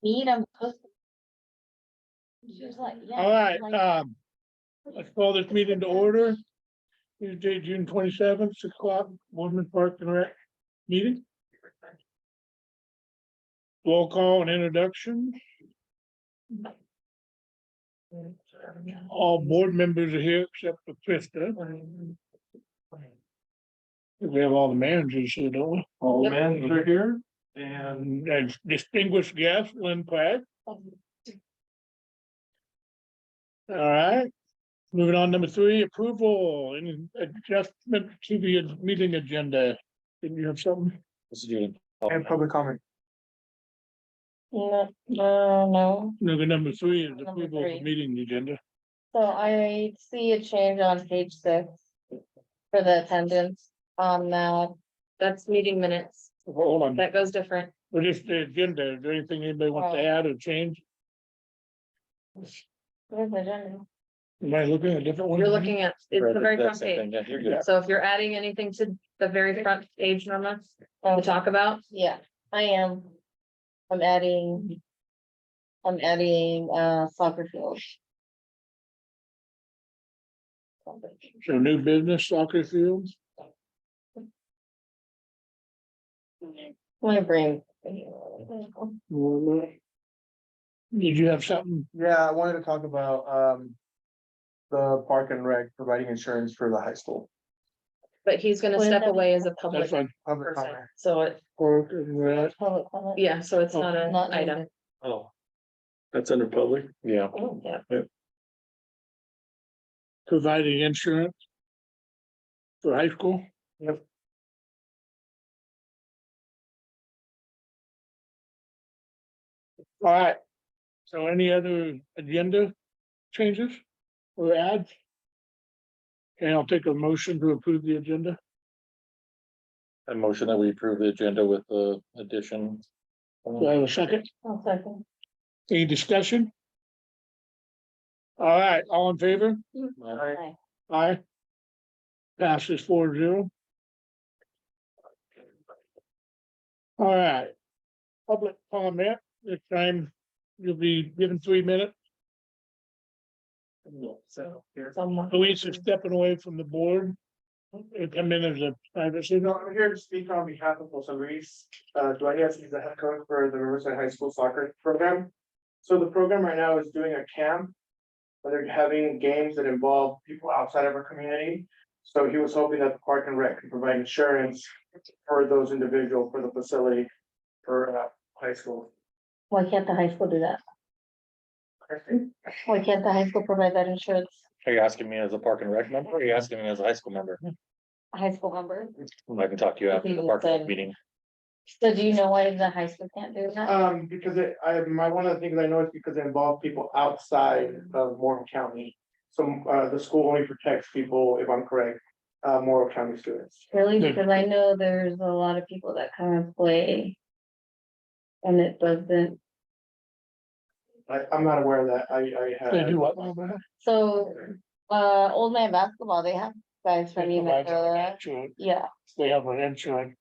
Need them. She was like, yeah. All right, like- let's call this meeting to order. Tuesday, June 27th, 6 o'clock, Boardman Park and Rec meeting. Roll call and introduction. All board members are here except for Krista. We have all the managers here, don't we? All the managers are here. And distinguished guest, Lynn Pratt. All right. Moving on, number 3, approval and adjustment to the meeting agenda. Didn't you have something? And public comment. No. Number 3 is Number approval of the 3. meeting agenda. So I see a change on page 6 for the attendance on that. That's meeting minutes. Hold on, That goes different. but just the agenda, is there anything anybody wants to add or change? Where's the agenda? Am I looking at a different one? You're looking at, it's the very front page. Yeah, you're good. So if you're adding anything to the very front page, Norma, to talk about? Yeah, I am. I'm adding soccer field. So new business soccer fields. My brain. Did you have something? Yeah, I wanted to talk about the park and rec providing insurance for the high school. But he's gonna Wouldn't step that be- away as a That's public fine. Public person, comment. so it, Park and Rec. Public comment. yeah, so it's not an Not item. needed. Oh. That's under public? Yeah. Yeah, Providing insurance for high school. Yep. All right. So any other agenda changes or adds? Okay, I'll take a motion to approve the agenda. A motion that we approve the agenda with the addition. Do I have a second? I'll second. Any discussion? All right, all in favor? Aye. Aye. Passes 4-0. All right. Public comment, this time you'll be given 3 minutes. So here. someone. Luis is stepping away from the board. They come in as a private citizen. No, I'm here to speak on behalf of Jose Luis. Dueñas, he's the head coach for the Riverside High School soccer program. So the program right now is doing a camp where they're having games that involve people outside of our community. So he was hoping that the park and rec could provide insurance for those individuals for the facility for high school. Why can't the high school do that? Why can't the high school provide that insurance? Are you asking me as a park and rec member? Or are you asking me as a high school member? A high school member? I can talk to you after the park and rec meeting. So do you know why the high school can't do that? Because one of the things I know is because it involves people outside of Morgan County. So, the school only protects people, if I'm correct, Morgan County students. Really? Yeah. Because I know there's a lot of people that come and play. And it doesn't, I'm not aware of that. They do what? so, Old Man Basketball, they have guys from They you provide that, insurance. yeah, They have an insurance.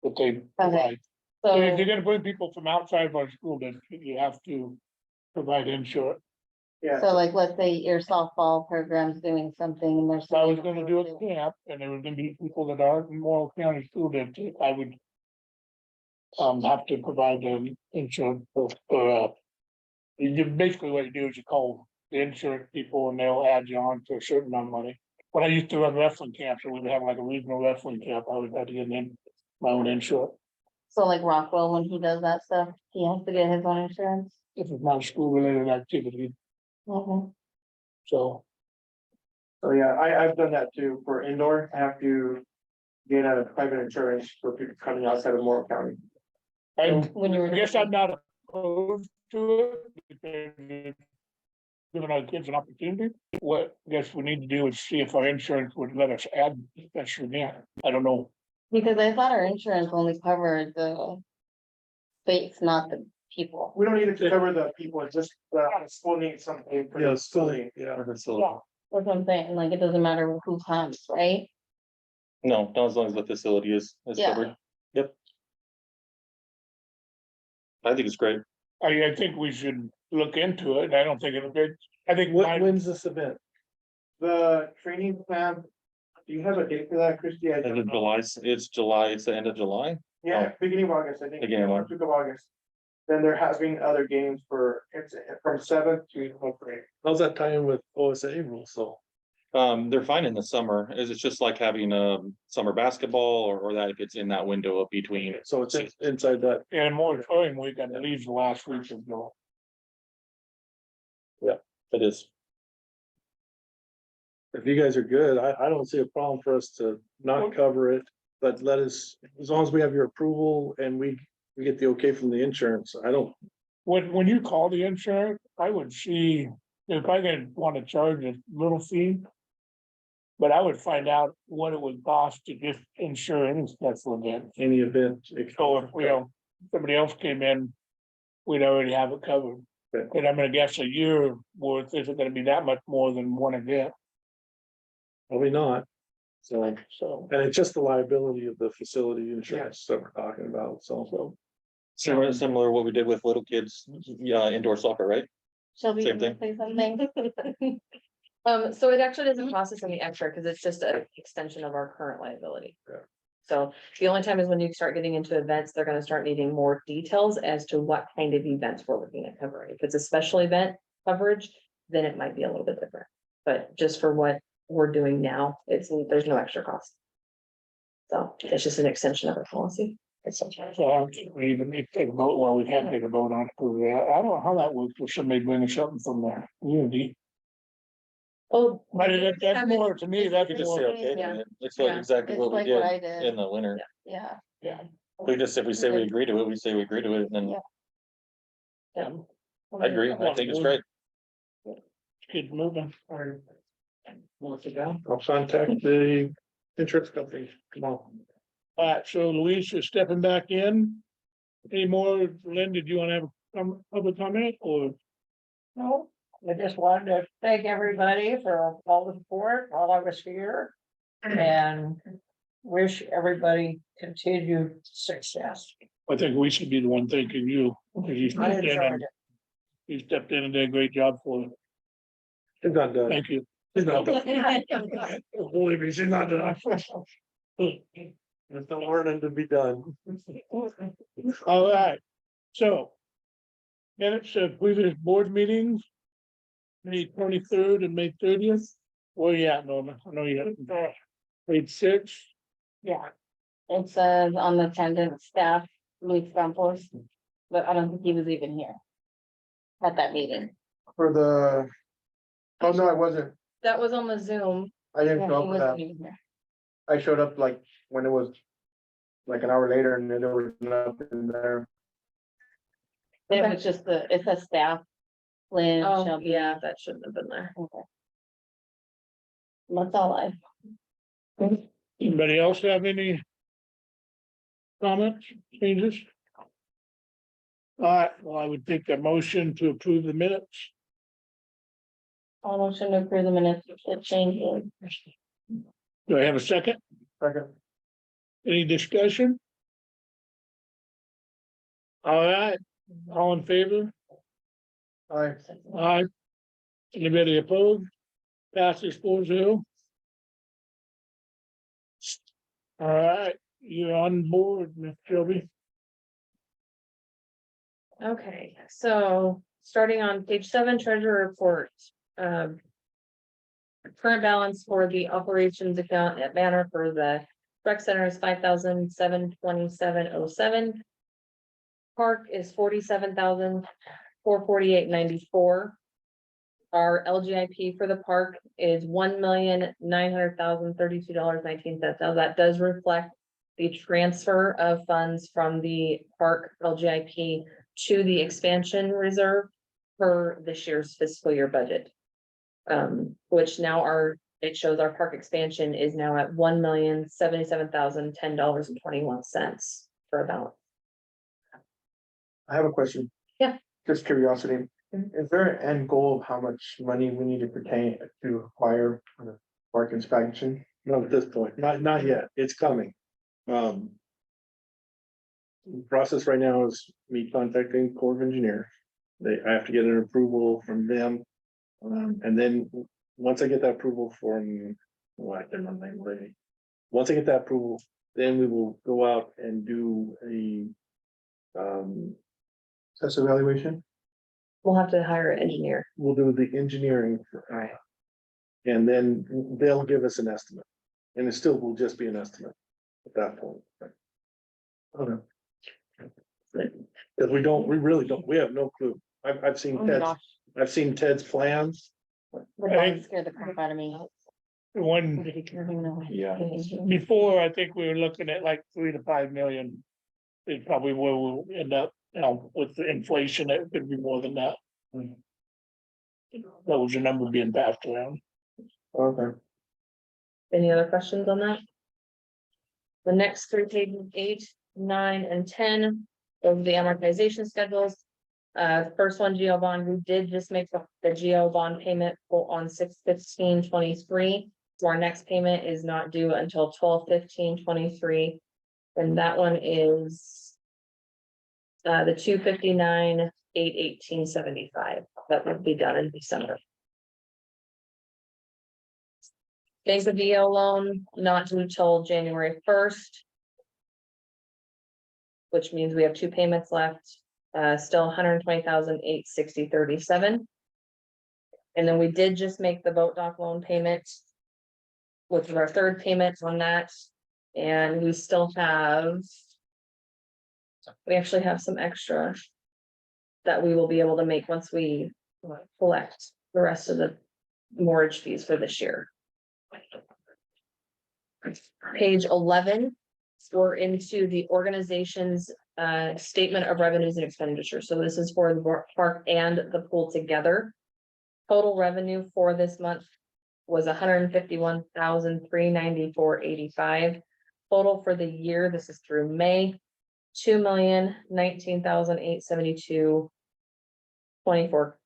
That they provide. so. So if you're gonna bring people from outside of our school, then you have to provide insurance. Yeah, So like, let's say your softball program's doing something and there's. So I was gonna do a camp and there was gonna be people that aren't in Morrow County School District, I would. Have to provide them insurance for. Basically what you do is you call the insurance people and they'll add you on to a certain amount of money. When I used to run wrestling camps, so we'd have like a regional wrestling camp, I would have to get in my own insurance. So like Rockwell, when he does that stuff, he has to get his own insurance. If it's not a school related activity, Mhm. so. so yeah, I've done that too. For indoor, I have to get a private insurance for people coming outside of Morgan County. And When you were. I guess I'm not opposed to it, because it's giving our kids an opportunity. What I guess we need to do is see if our insurance would let us add special event. I don't know. Because I thought our insurance only covered the space, not the people. We don't need it to cover the people, it's just the school needs something. for the facility. Yeah. That's what I'm saying, like, it doesn't matter who comes, right? No, not as long as the facility is Yeah. covered. Yep. I think it's great. I think we should look into it. I don't think it'll be, I think When's this event? The training camp, do you have a date for that, Christie? I Is don't it know. July, it's July, it's the end of July? Yeah, beginning of August, I think. Beginning of August. First week of August. Then there has been other games for, it's from 7th to 12th grade. How's that tie in with OSA rules? So, They're fine in the summer, is it just like having summer basketball or that if it's in that window of between? so it's inside that. and moratorium week, I believe, the last week of July. It is. If you guys are good, I don't see a problem for us to not cover it, but let us, as long as we have your approval and we get the okay from the insurance, I don't. When you call the insurance, I would see if I didn't want to charge a little fee. But I would find out what it would cost to just insure any special event. Any event. So if, somebody else came in, we'd already have it covered. Okay. And I'm gonna guess a year worth isn't gonna be that much more than one event, Probably not. So, so. and it's just the liability of the facility insurance that we're talking about, so. Similar to what we did with little kids, indoor soccer, right? Shelby, Same you wanna say something? So it actually doesn't cost us any extra, because it's just an extension of our current liability. Yeah. So the only time is when you start getting into events, they're gonna start needing more details as to what kind of events we're looking at covering. If it's a special event coverage, then it might be a little bit different. But just for what we're doing now, there's no extra cost. So it's just an extension of our policy. So we even need to take a vote, well, we can't take a vote on it, 'cause, I don't know how that works, if somebody bringing something from there, unity. Oh. But that's more, to me, that's You just say more, okay, Yeah. to it. It's like Yeah. exactly It's what we like what did I did, in the winter. yeah. yeah. We just, if we say we agree to it, we say we agree to it, and then Yeah. Yeah. I agree, I think it's great. Keep moving. Or. Want to go? I'll contact the insurance company tomorrow. Alright, so Luis is stepping back in. Any more, Lynn, did you want to have a public comment or? No, I just wanted to thank everybody for all the support while I was here. And wish everybody continued success. I think we should be the one thanking you, because you I stepped in enjoyed and it. you stepped in and did a great job for us. She's not done. Thank you. She's not done. Believe me, she's not done. There's no learning to be done. All right, so. Minutes of previous board meetings. May 23rd and May 30th. Where you at, Norma? I know you have page 6. Yeah. It says on the attendance staff, Luis Campos, but I don't think he was even here. At that meeting. For the, oh, no, I wasn't. That was on the Zoom. I Yeah, didn't he show up for wasn't that. even here. I showed up like when it was like an hour later and then there was nothing there. It was just it says staff. Lynn, Oh, Shelby. yeah, that shouldn't have been there. Okay. That's all I. Anybody else have any? Comments, changes? All right, well, I would take a motion to approve the minutes. I'll motion to approve the minutes with changes. Do I have a second? Second. Any discussion? All right, all in favor? Aye. Aye. Anybody opposed? Passes 4-0. All right, you're on board, Ms. Shelby. Okay, so starting on page 7, treasurer report. Current balance for the operations account at Banner for the rec center is 5,727.07. Park is 47,448.94. Our LGIP for the park is $1,900,032.19. Now that does reflect the transfer of funds from the park LGIP to the expansion reserve for this year's fiscal year budget. Which now it shows our park expansion is now at $1,077,010.21 for a balance. I have a question. Yeah. Just curiosity. Is there an end goal of how much money we need to pertain to acquire for the park inspection? Not at this point, not yet, it's coming. the process right now is me contacting Corps of Engineers. I have to get an approval from them. And then, once I get that approval from, well, I can't remember the name already. Once I get that approval, then we will go out and do a test evaluation. We'll have to hire an engineer. We'll do the engineering. Right. And then they'll give us an estimate. And it still will just be an estimate at that point. Okay. Because we really don't, we have no clue. I've seen Oh my Ted's, gosh, I've seen Ted's plans. the dog scared the crap out of me. One, I don't even know. Yeah. before, I think we were looking at like 3 to 5 million. Is probably where we'll end up, with the inflation, it could be more than that. That was the number being passed around. Okay. Any other questions on that? The next three pages, 8, 9, and 10, of the amortization schedules. First one, Geo bond, we did just make the Geo bond payment on 6/15/23. So our next payment is not due until 12/15/23. And that one is the 259,818.75. That would be done in December. Bank of VO loan not due till January 1st. Which means we have 2 payments left, still 120,860.37. And then we did just make the boat dock loan payment. Which is our 3rd payment on that, and we still have. We actually have some extra. That we will be able to make once we collect the rest of the mortgage fees for this year. Page 11, we're into the organization's statement of revenues and expenditures. So this is for the park and the pool together. Total revenue for this month was 151,394.85. Total for the year, this is through May, 2,019,872.24.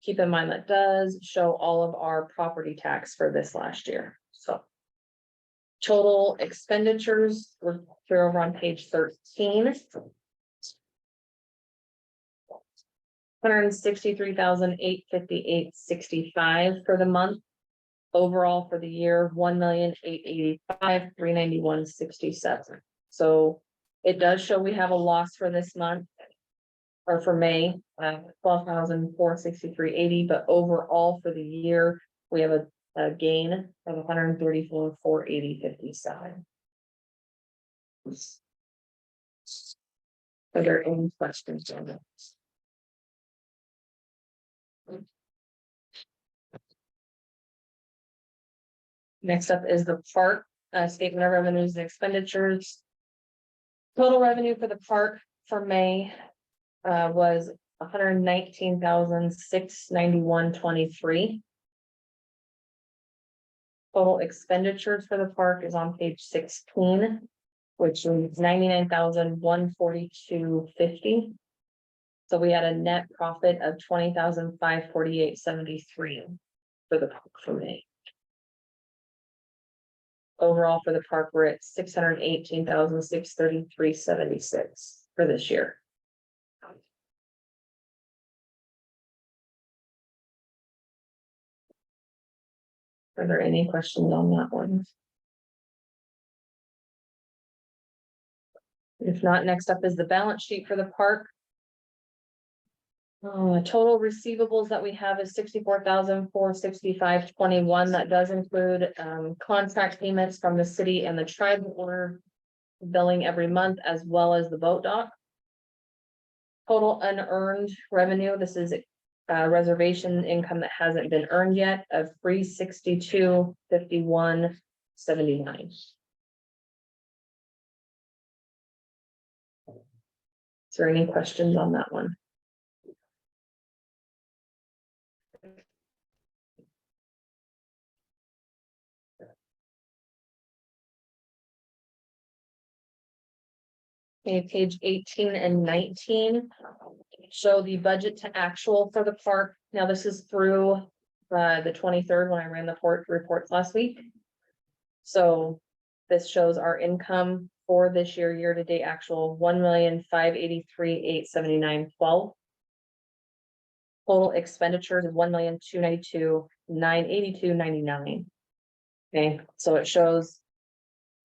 Keep in mind that does show all of our property tax for this last year, so. Total expenditures, we're over on page 13. 163,858.65 for the month. Overall for the year, 1,885,391.67. So it does show we have a loss for this month. Or for May, 12,463.80, but overall for the year, we have a gain of 134,480.57. Are there any questions on this? Next up is the park statement of revenues and expenditures. Total revenue for the park for May was 119,691.23. Total expenditures for the park is on page 16, which is 99,142.50. So we had a net profit of 20,548.73 for the park for May. Overall for the park, we're at 618,633.76 for this year. Are there any questions on that one? If not, next up is the balance sheet for the park. Total receivables that we have is 64,465.21. That does include contract payments from the city and the tribe order billing every month, as well as the boat dock. Total unearned revenue, this is reservation income that hasn't been earned yet, of 362.51.79. Is there any questions on that one? Okay, page 18 and 19 show the budget to actual for the park. Now, this is through the 23rd when I ran the reports last week. So this shows our income for this year, year-to-date actual, 1,583,879.12. Total expenditures is 1,292,982.99. Okay, so it shows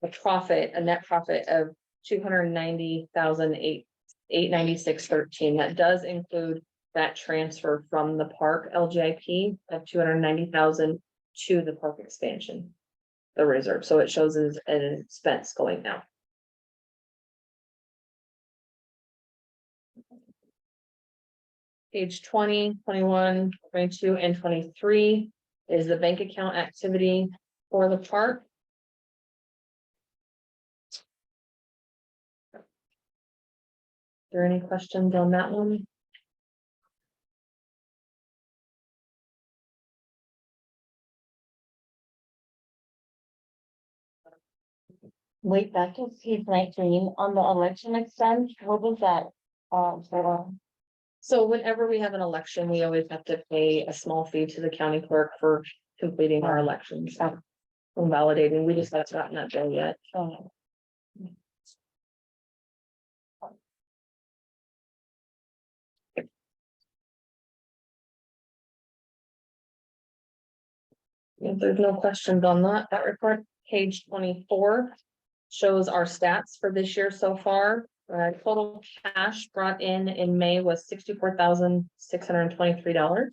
a profit, a net profit of 290,896.13. That does include that transfer from the park LGIP of 290,000 to the park expansion, the reserve. So it shows as an expense going now. Page 20, 21, 22, and 23 is the bank account activity for the park. Are there any questions on that one? Wait, back to page 19 on the election expense, what was that? For, So whenever we have an election, we always have to pay a small fee to the county clerk for completing our elections. And validating, we just haven't gotten that bill yet. If there's no questions on that report, page 24 shows our stats for this year so far. Total cash brought in May was $64,623.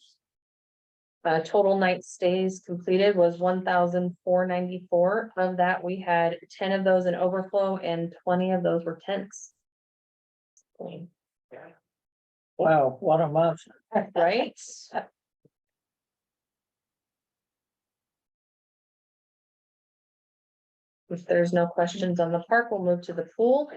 Total night stays completed was 1,494. Of that, we had 10 of those in overflow and 20 of those were tents. Wow, what a month. Right? If there's no questions on the park, we'll move to the pool.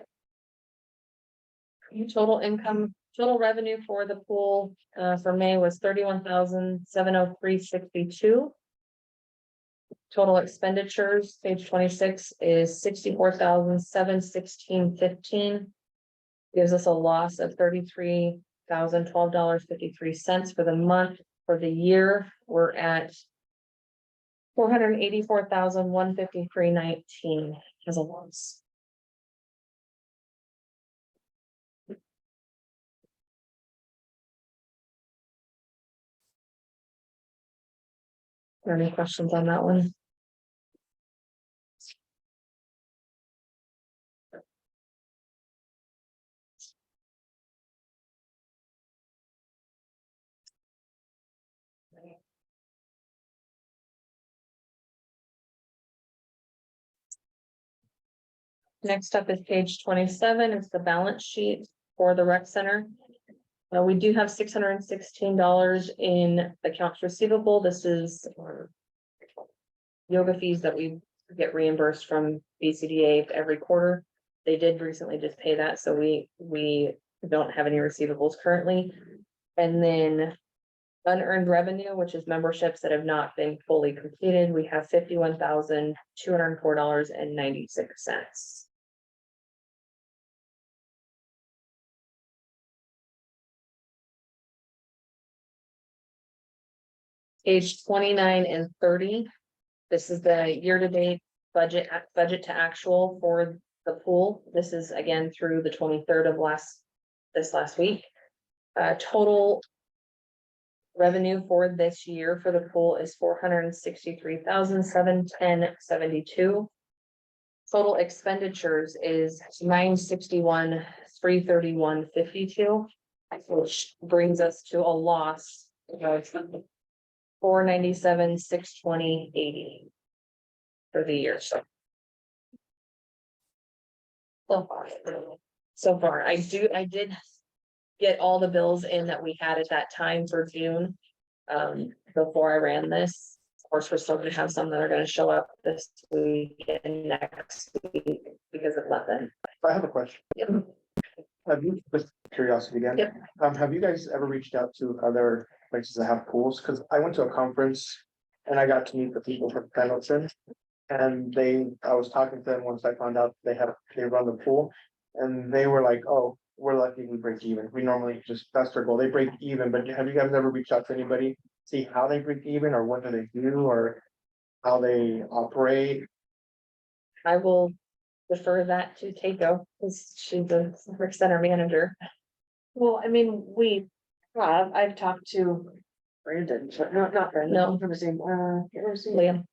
Total income, total revenue for the pool for May was 31,703.62. Total expenditures, page 26, is 64,716.15. Gives us a loss of $33,012.53 for the month. For the year, we're at 484,153.19 as a loss. Are there any questions on that one? Next up is page 27. It's the balance sheet for the rec center. We do have $616 in accounts receivable. This is yoga fees that we get reimbursed from BCDA every quarter. They did recently just pay that, so we don't have any receivables currently. And then unearned revenue, which is memberships that have not been fully completed, we have $51,204.96. Page 29 and 30. This is the year-to-date budget to actual for the pool. This is again through the 23rd of this last week. Total revenue for this year for the pool is $463,710.72. Total expenditures is $961,331.52, which brings us to a loss of $497,620.80 for the year. So far, I did get all the bills in that we had at that time for June. Before I ran this, of course, we're still gonna have some that are gonna show up this week and next week because of London. I have a question. Yep. Have you, just curiosity again? Yep. Have you guys ever reached out to other places that have pools? Cause I went to a conference and I got to meet the people from Pendleton. And I was talking to them once I found out they run the pool. And they were like, oh, we're lucky we break even. We normally that's their goal. They break even, but have you guys ever reached out to anybody? See how they break even or what do they do or how they operate? I will defer that to Takeo, because she's the rec center manager. Well, I mean, I've talked to Brandon, but not Brandon, No. from the same, where's he? Liam,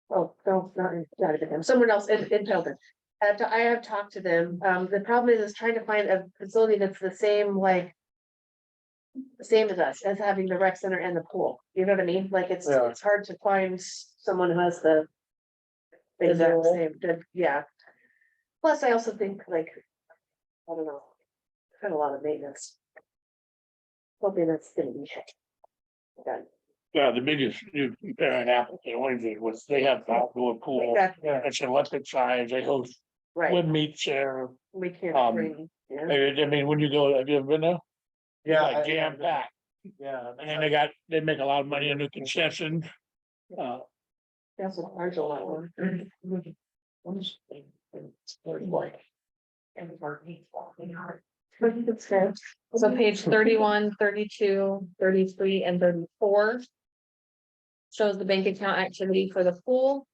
Oh, no, not even him, someone else in Tilden. I have talked to them, the problem is trying to find a facility that's the same, like. The same as us, as having the rec center and the pool, you know what I mean, like Yeah. it's hard to find someone who has the. Exact role. same, yeah. Plus, I also think like, I don't know, had a lot of maintenance. Hoping that's gonna be. Done. Yeah, the biggest, you compare an apple to oranges was they have the outdoor pool. Exactly. It's an electric size, they host Right, swim meets there. we can't bring, yeah, I mean, when you go, have you ever been there? Yeah. Like jam packed, Yeah. and then they make a lot of money in the concession. that's what ours a lot more. That's fair. so page 31, 32, 33, and 34. Shows the bank account activity for the pool.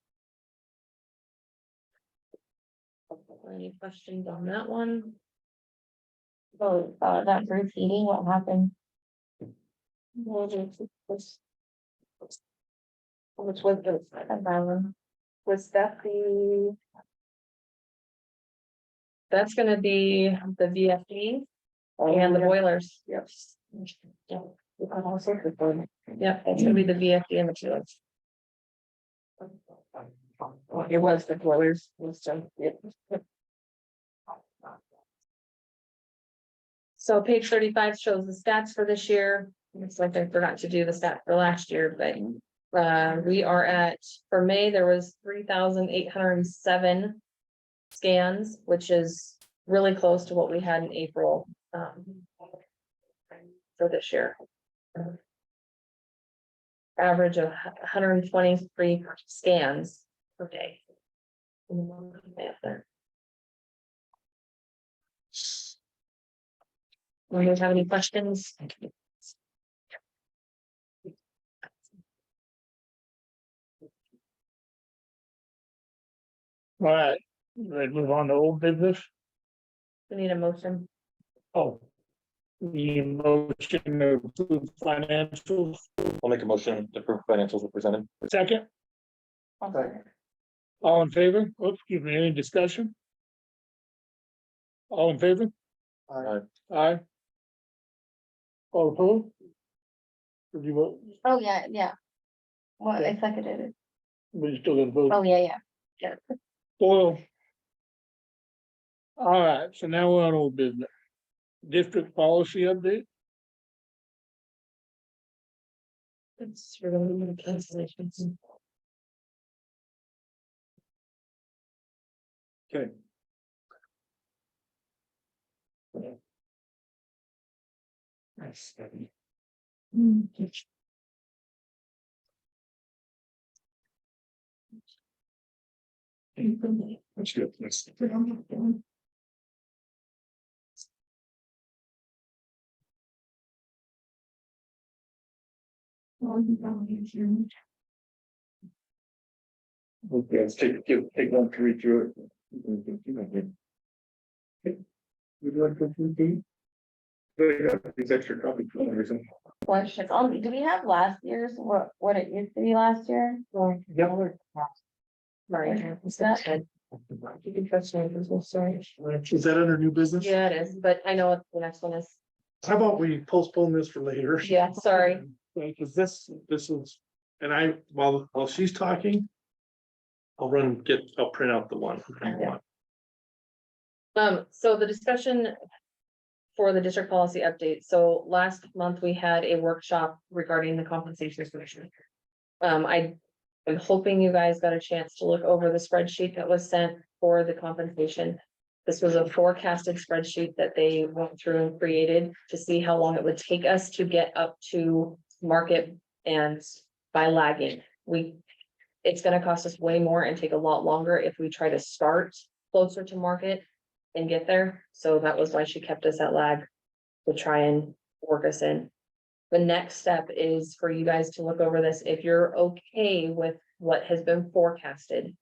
Any questions on that one? So, that group heating, what happened? Which was the, was that the, That's gonna be the VFD and the boilers. yep. Yep, that's gonna be the VFD and the boilers. It was the boilers, was done, yep. So page 35 shows the stats for this year. Looks like I forgot to do the stat for last year, but we are at, for May, there was 3,807 scans, which is really close to what we had in April for this year. Average of 123 scans per day. Anyone have any questions? All right, ready to move on to old business? We need a motion. Oh. The motion to approve financials, I'll make a motion to approve financials are presented. second, all in favor? Oops, excuse me, any discussion? All in favor? Aye. All opposed? Did you vote? Oh, yeah, yeah. Well, Okay. I seconded it. But you still gonna vote? Oh, yeah, yeah. Oil. All right, so now we're on old business. District policy update, It's really the cancellations. Okay. That's good. That's. Okay, let's take one to read through it. Okay. Would you like to do the? These extra copies for some reason. Question, do we have last year's, what it used to be last year? Sorry. Is that- You can trust me, I'm so sorry. Is that under new business? Yeah, it is, but I know what the next one is. How about we postpone this for later? Yeah, sorry. Because this is, and while she's talking. I'll I'll print out the one. So the discussion for the district policy update. So last month we had a workshop regarding the compensation commission. I am hoping you guys got a chance to look over the spreadsheet that was sent for the compensation. This was a forecasted spreadsheet that they went through and created to see how long it would take us to get up to market and by lagging. It's gonna cost us way more and take a lot longer if we try to start closer to market and get there. So that was why she kept us at lag to try and work us in. The next step is for you guys to look over this. If you're okay with what has been forecasted,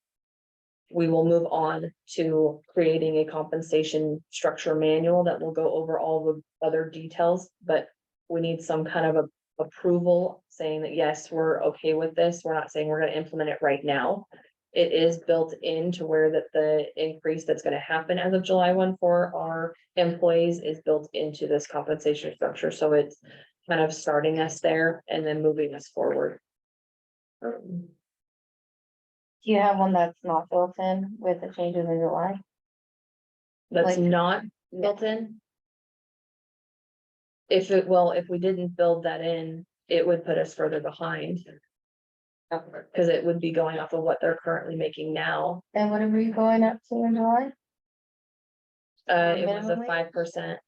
we will move on to creating a compensation structure manual that will go over all the other details, but we need some kind of a approval saying that, yes, we're okay with this. We're not saying we're gonna implement it right now. It is built into where that the increase that's gonna happen as of July 1 for our employees is built into this compensation structure, so it's kind of starting us there and then moving us forward. Do you have one that's not built in with the changes in July? That's Like- not built in. If we didn't build that in, it would put us further behind. Cause it would be going off of what they're currently making now. And what are we going up to in July? It was a Minimum wage? 5%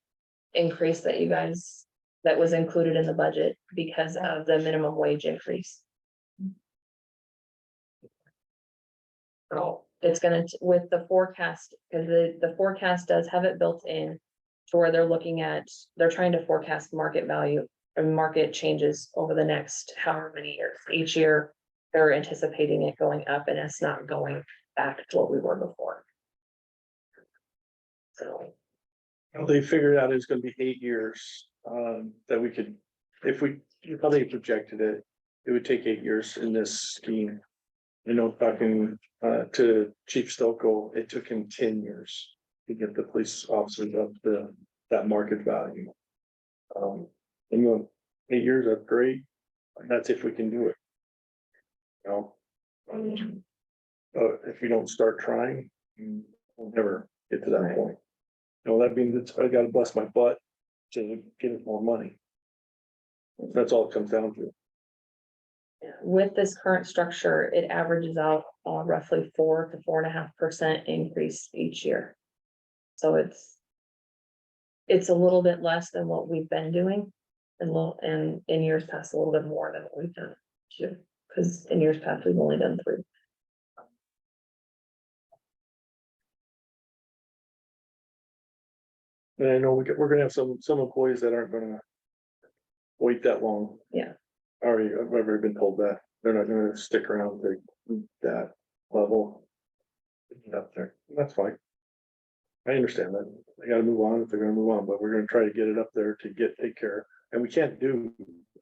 increase that you guys, that was included in the budget because of the minimum wage increase. So it's gonna, with the forecast, because the forecast does have it built in to where they're looking at, they're trying to forecast market value and market changes over the next however many years. Each year, they're anticipating it going up and it's not going back to what we were before. So, They figured out it's gonna be 8 years, that we could, how they projected it, it would take 8 years in this scheme. You know, talking, to Chief Stokoe, it took him 10 years to get the police officers up to that market value. And you know, 8 years, that's great, that's if we can do it. You know? If we don't start trying, we'll never get to that Right. point. You know, that means I gotta bust my butt to get us more money. That's all it comes down to. with this current structure, it averages out roughly 4 to 4.5% increase each year. So it's a little bit less than what we've been doing, and in years past, a little bit more than what we've done too, because in years past, we've only done 3. And I know we're gonna have some employees that aren't gonna wait that long. Yeah. I've already been told that, they're not gonna stick around to that level. Up there, that's fine. I understand that, they gotta move on if they're gonna move on, but we're gonna try to get it up there to take care, and we can't do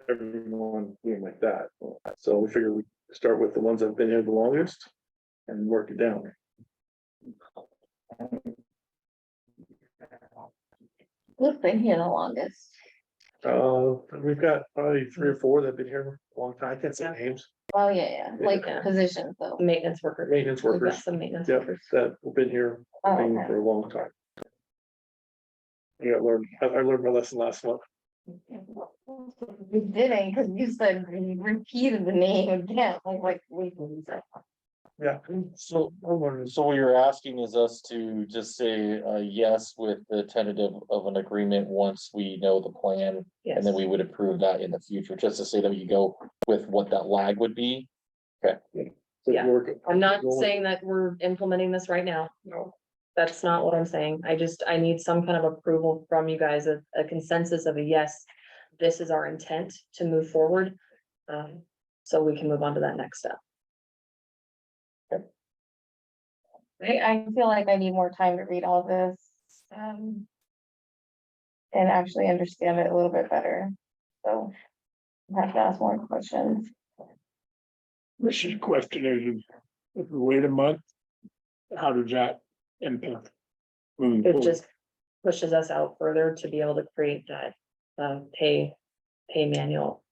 everyone being like that. So we figure we start with the ones that have been here the longest and work it down. Who's been here the longest? We've got probably 3 or 4 that have been here a long time, I can't say names, Oh, yeah, like Yeah. positions though. Maintenance workers. maintenance We've got workers, some maintenance yep, workers. that have been here Oh, thing okay. for a long time. I learned my lesson last month. You didn't, cause you said, you repeated the name again, like, we. Yeah. So what you're asking is us to just say yes with the tentative of an agreement once we know the plan. Yes, And then we would approve that in the future, just to say that we go with what that lag would be. So Yeah. work- I'm not saying that we're implementing this right now. No. That's not what I'm saying. I need some kind of approval from you guys, a consensus of a yes. This is our intent to move forward. So we can move on to that next step. I feel like I need more time to read all this. And actually understand it a little bit better, so. I have to ask more questions. This is question is, if we wait a month, how does that impact? moving It forward? just pushes us out further to be able to create that pay manual.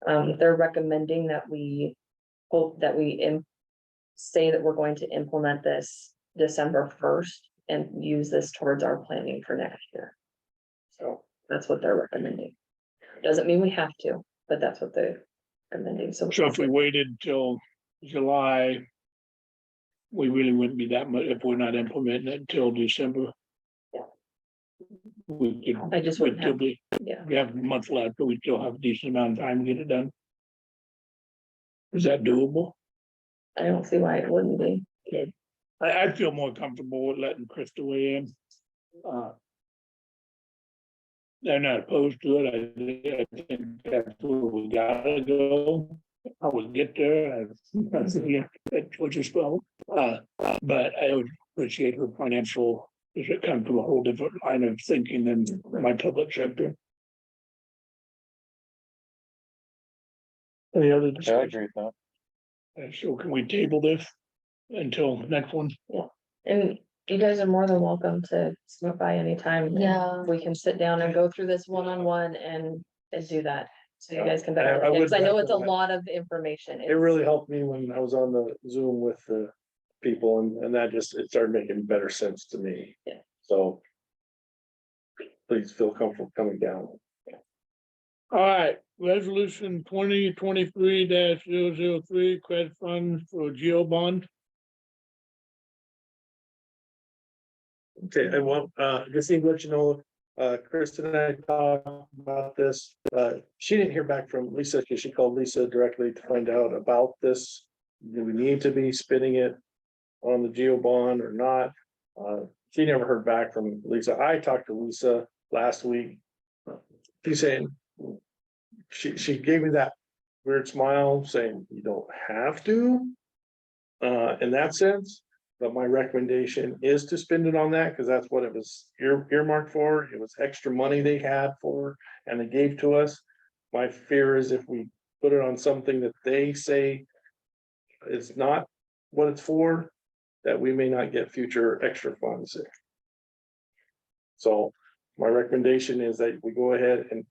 They're recommending that we hope that we say that we're going to implement this December 1st and use this towards our planning for next year. So that's what they're recommending. Doesn't mean we have to, but that's what they're recommending. So So if we waited till July. We really wouldn't be that much if we're not implementing it until December. Yeah. We could, I just we'd wouldn't still have, be, yeah, we have a month left, but we still have a decent amount of time to get it done. Is that doable? I don't see why it wouldn't be. I'd feel more comfortable with letting Krista weigh in. They're not opposed to it, I think that's where we gotta go. I will get there, that's, yeah, that's what you're spelling. But I would appreciate her financial, if it comes from a whole different line of thinking than my public sector. Any other Yeah, I discussion? agree with that. So can we table this until next one? And you guys are more than welcome to swing by anytime. and Yeah. We can sit down and go through this one-on-one and do that. So you guys can better, I would because I know it's a recommend- lot of information. It really helped me when I was on the Zoom with the people and that just, it started making better sense to me. Yeah. So. Please feel comfortable coming down. All right, resolution 2023-003 credit fund for geo bond. Okay, I want, just need to let you know, Kristen and I talked about this, she didn't hear back from Lisa, because she called Lisa directly to find out about this. Do we need to be spending it on the geo bond or not? She never heard back from Lisa. I talked to Lisa last week. She's saying, she gave me that weird smile saying, you don't have to. In that sense. But my recommendation is to spend it on that, because that's what it was earmarked for. It was extra money they had for, and they gave to us. My fear is if we put it on something that they say is not what it's for, that we may not get future extra funds. So my recommendation is that we go ahead and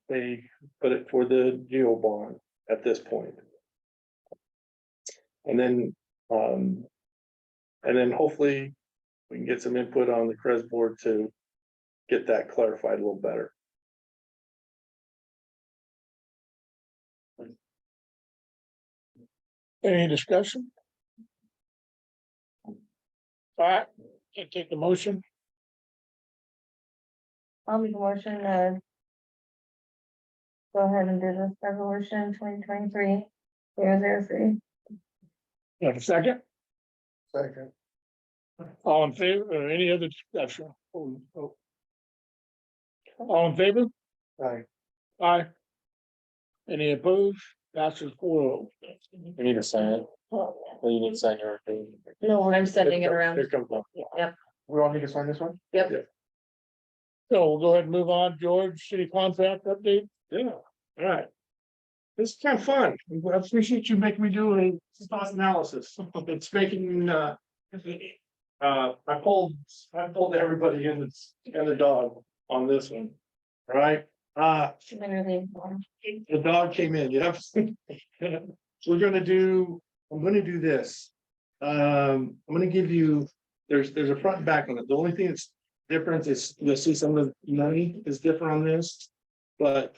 put it for the geo bond at this point. And then hopefully we can get some input on the CREZ board to get that clarified a little better. Any discussion? All right, I take the motion. I'll make a motion to. Go ahead and do this resolution 2023-003. You have a second? Second. All in favor, or any other discussion? All in favor? Aye. Aye. Any opposed? Passes 4-0. You need to sign it. Well, you need to sign your thing. No, I'm sending it around. Here comes one. We all need to sign this one? Yep. So we'll go ahead and move on. George, city contract update. Yeah, all right. This is kind of fun. I appreciate you making me do a SWOT analysis. It's making, I pulled everybody in the dog on this one. All right, Literally. the dog came in, yep. So I'm gonna do this. I'm gonna give you, there's a front and back on it. The only thing that's different is, you'll see some of the money is different on this. But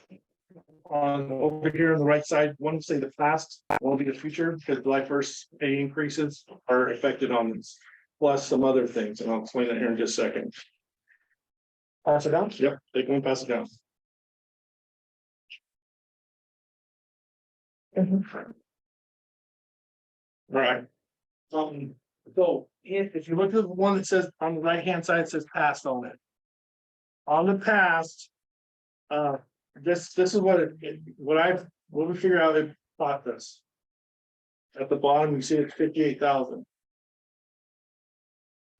on over here on the right side, one will say the past, one will be the future, because July 1st pay increases are affected on this. Plus some other things, and I'll explain that here in just a second. Pass it down? Yep, take one, pass it down. All right. So if you look at the one that says on the right hand side, it says past on it. On the past. This is what we figure out they bought this. At the bottom, you see it's 58,000.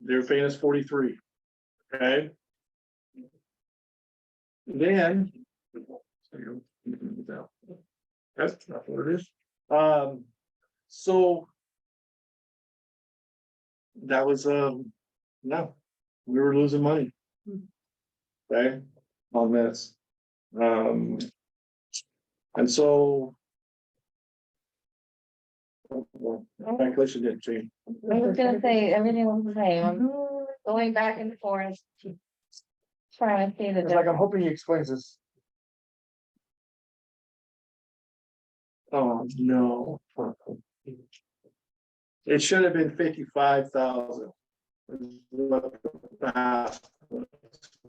They're paying us 43. Okay. Then. That's not what it is. So. That was, no, we were losing money. Okay, on this. And so. Calculation didn't change. I was gonna say, everything was the same, I'm going back and forth. Trying to see the It's like, I'm difference. hoping he explains this. Oh, no. It should have been 55,000.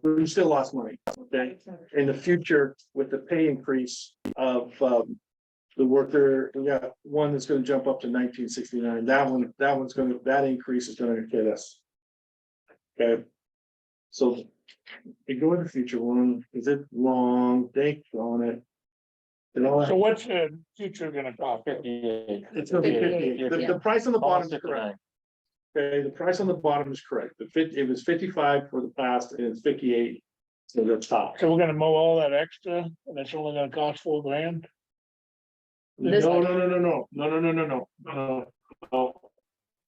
We still lost money, okay? In the future, with the pay increase of the worker, we got one that's gonna jump up to 1969. That increase is gonna hit us. Okay. So we go to the future one, is it long, date on it? And all that. So what's the future gonna cost? 58. It's gonna be 58. The price on the bottom is correct. Okay, the price on the bottom is correct. It was 55 for the past and it's 58. So the top. So we're gonna mow all that extra, and it's only gonna cost $4,000. This-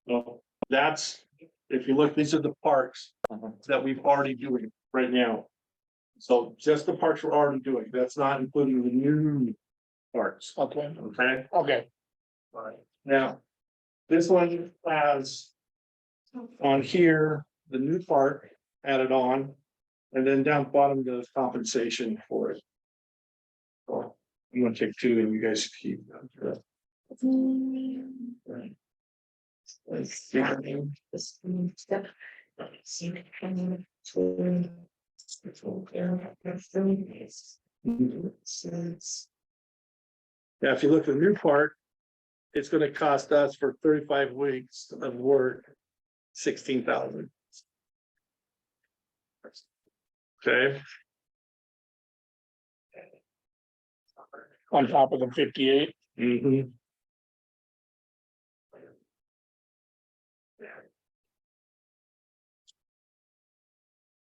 No, that's, if you look, these are the parks that we've already doing right now. So just the parks we're already doing, that's not including the new parks, Okay, okay? okay, Alright, now, this one has on here, the new park added on, and then down bottom, the compensation for it. So, I'm gonna take two and you guys keep. Right. Let's see. This step. Yeah, if you look at the new part, it's gonna cost us for 35 weeks of work, 16,000. Okay, on top of the 58. mhm.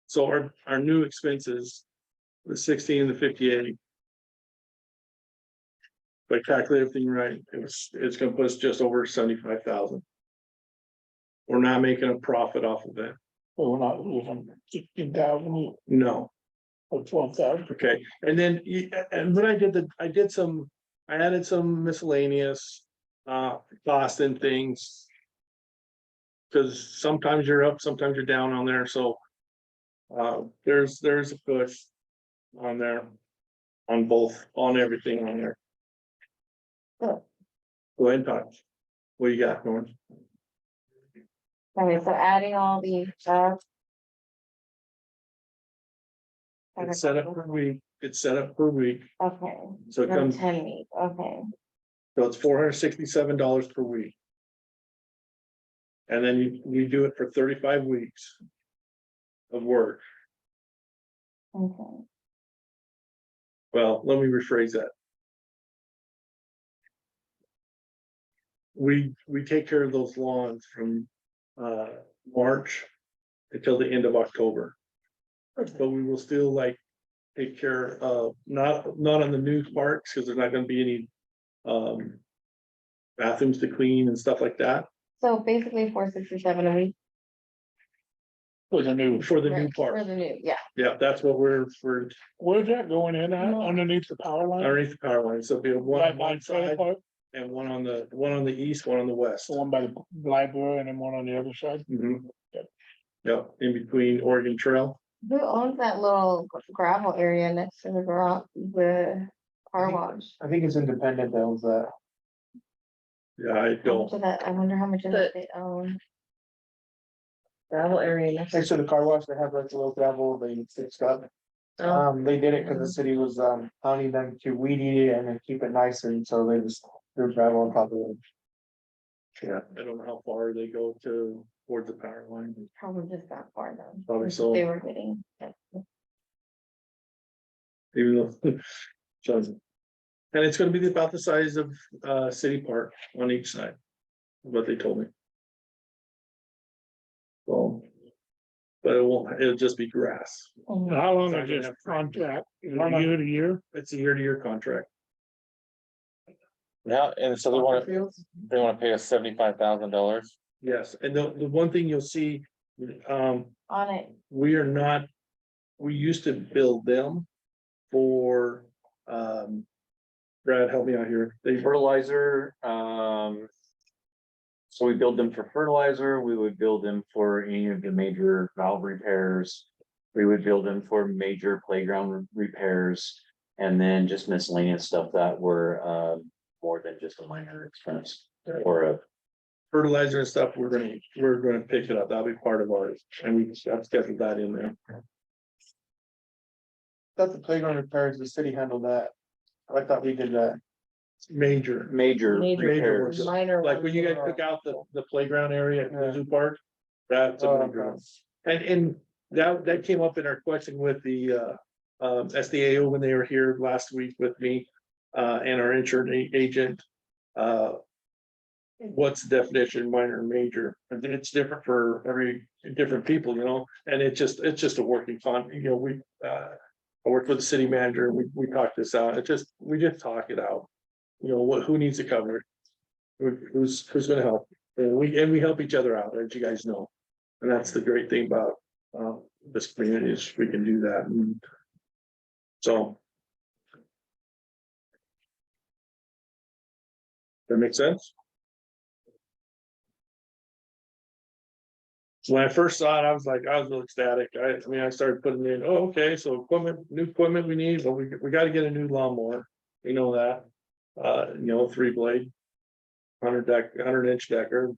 So our new expenses, the 16 and the 58. If I calculate everything right, it's gonna put us just over 75,000. We're not making a profit off of that, So we're not losing 16,000 no. or 12,000. Okay, and then, and when I added some miscellaneous, cost and things. Cause sometimes you're up, sometimes you're down on there, so. There's a push on there. On everything on there. Go ahead, Todd. What you got, Norm? Okay, so adding all these up. It's set up per week, Okay, so it for comes, 10 weeks, okay, so it's $467 per week. And then you do it for 35 weeks. Of work, okay. well, let me rephrase that. We take care of those lawns from, March until the end of October. But we will still take care of, not on the new parks, because there's not gonna be any, bathrooms to clean and stuff like that, So basically 467 a week. For the new, for the new Right, For park. the new, yeah, Yeah, that's what we're where's that going in at, No. underneath the power line? underneath the power line, so it'll be one Right on by one the trailer side park, and one on the east, one on the west. the one by the library and then one on the other side. Mhm. Yep, in between Oregon Trail. who owns that little gravel area next to the garage, the car wash? I think it's independent that owns that. Yeah, I How much don't, of that, I wonder how much of that they own. Gravel area next. Next to the car wash, they have like a little gravel they fixed up. Oh. They did it because the city was pounding them to weed eat it and then keep it nice, and so they just threw gravel on top of it. yeah, I don't know how far they go towards the power line. Probably just that far though. Probably so. They were getting. Even though. So, and it's gonna be about the size of City Park on each side, what they told me. So. But it'll just be grass. How long Sorry, I is didn't this have- contract? Is it year to year? It's a year-to-year contract. Yeah, and so they wanna pay us $75,000. Yes, and the one thing you'll see, On it, we are not, we used to build them for, Brad, help me out here. They, Fertilizer, so we build them for fertilizer, we would build them for any of the major valve repairs. We would build them for major playground repairs, and then just miscellaneous stuff that were more than just a minor expense. Or a, fertilizer and stuff, we're gonna pick it up. That'll be part of ours, and we have scheduled that in there. Thought the playground repairs, the city handled that. I thought we did that. Major, major Major repairs. Minor. like when you guys took out the playground area at the zoo park. That's a major one. And that came up in our question with the SDAO when they were here last week with me. And our insurance agent. what's the definition of minor and major, and it's different for different people, and it's just a working fund, I worked with the city manager, and we talked this out, we just talk it out. Who needs to cover it? Who's gonna help? And we help each other out, as you guys know. And that's the great thing about this community is we can do that. And so. That makes sense? So when I first saw it, I was real ecstatic. I started putting in, okay, so new equipment we need, but we gotta get a new lawnmower. You know that, 3-blade, 100-inch decker,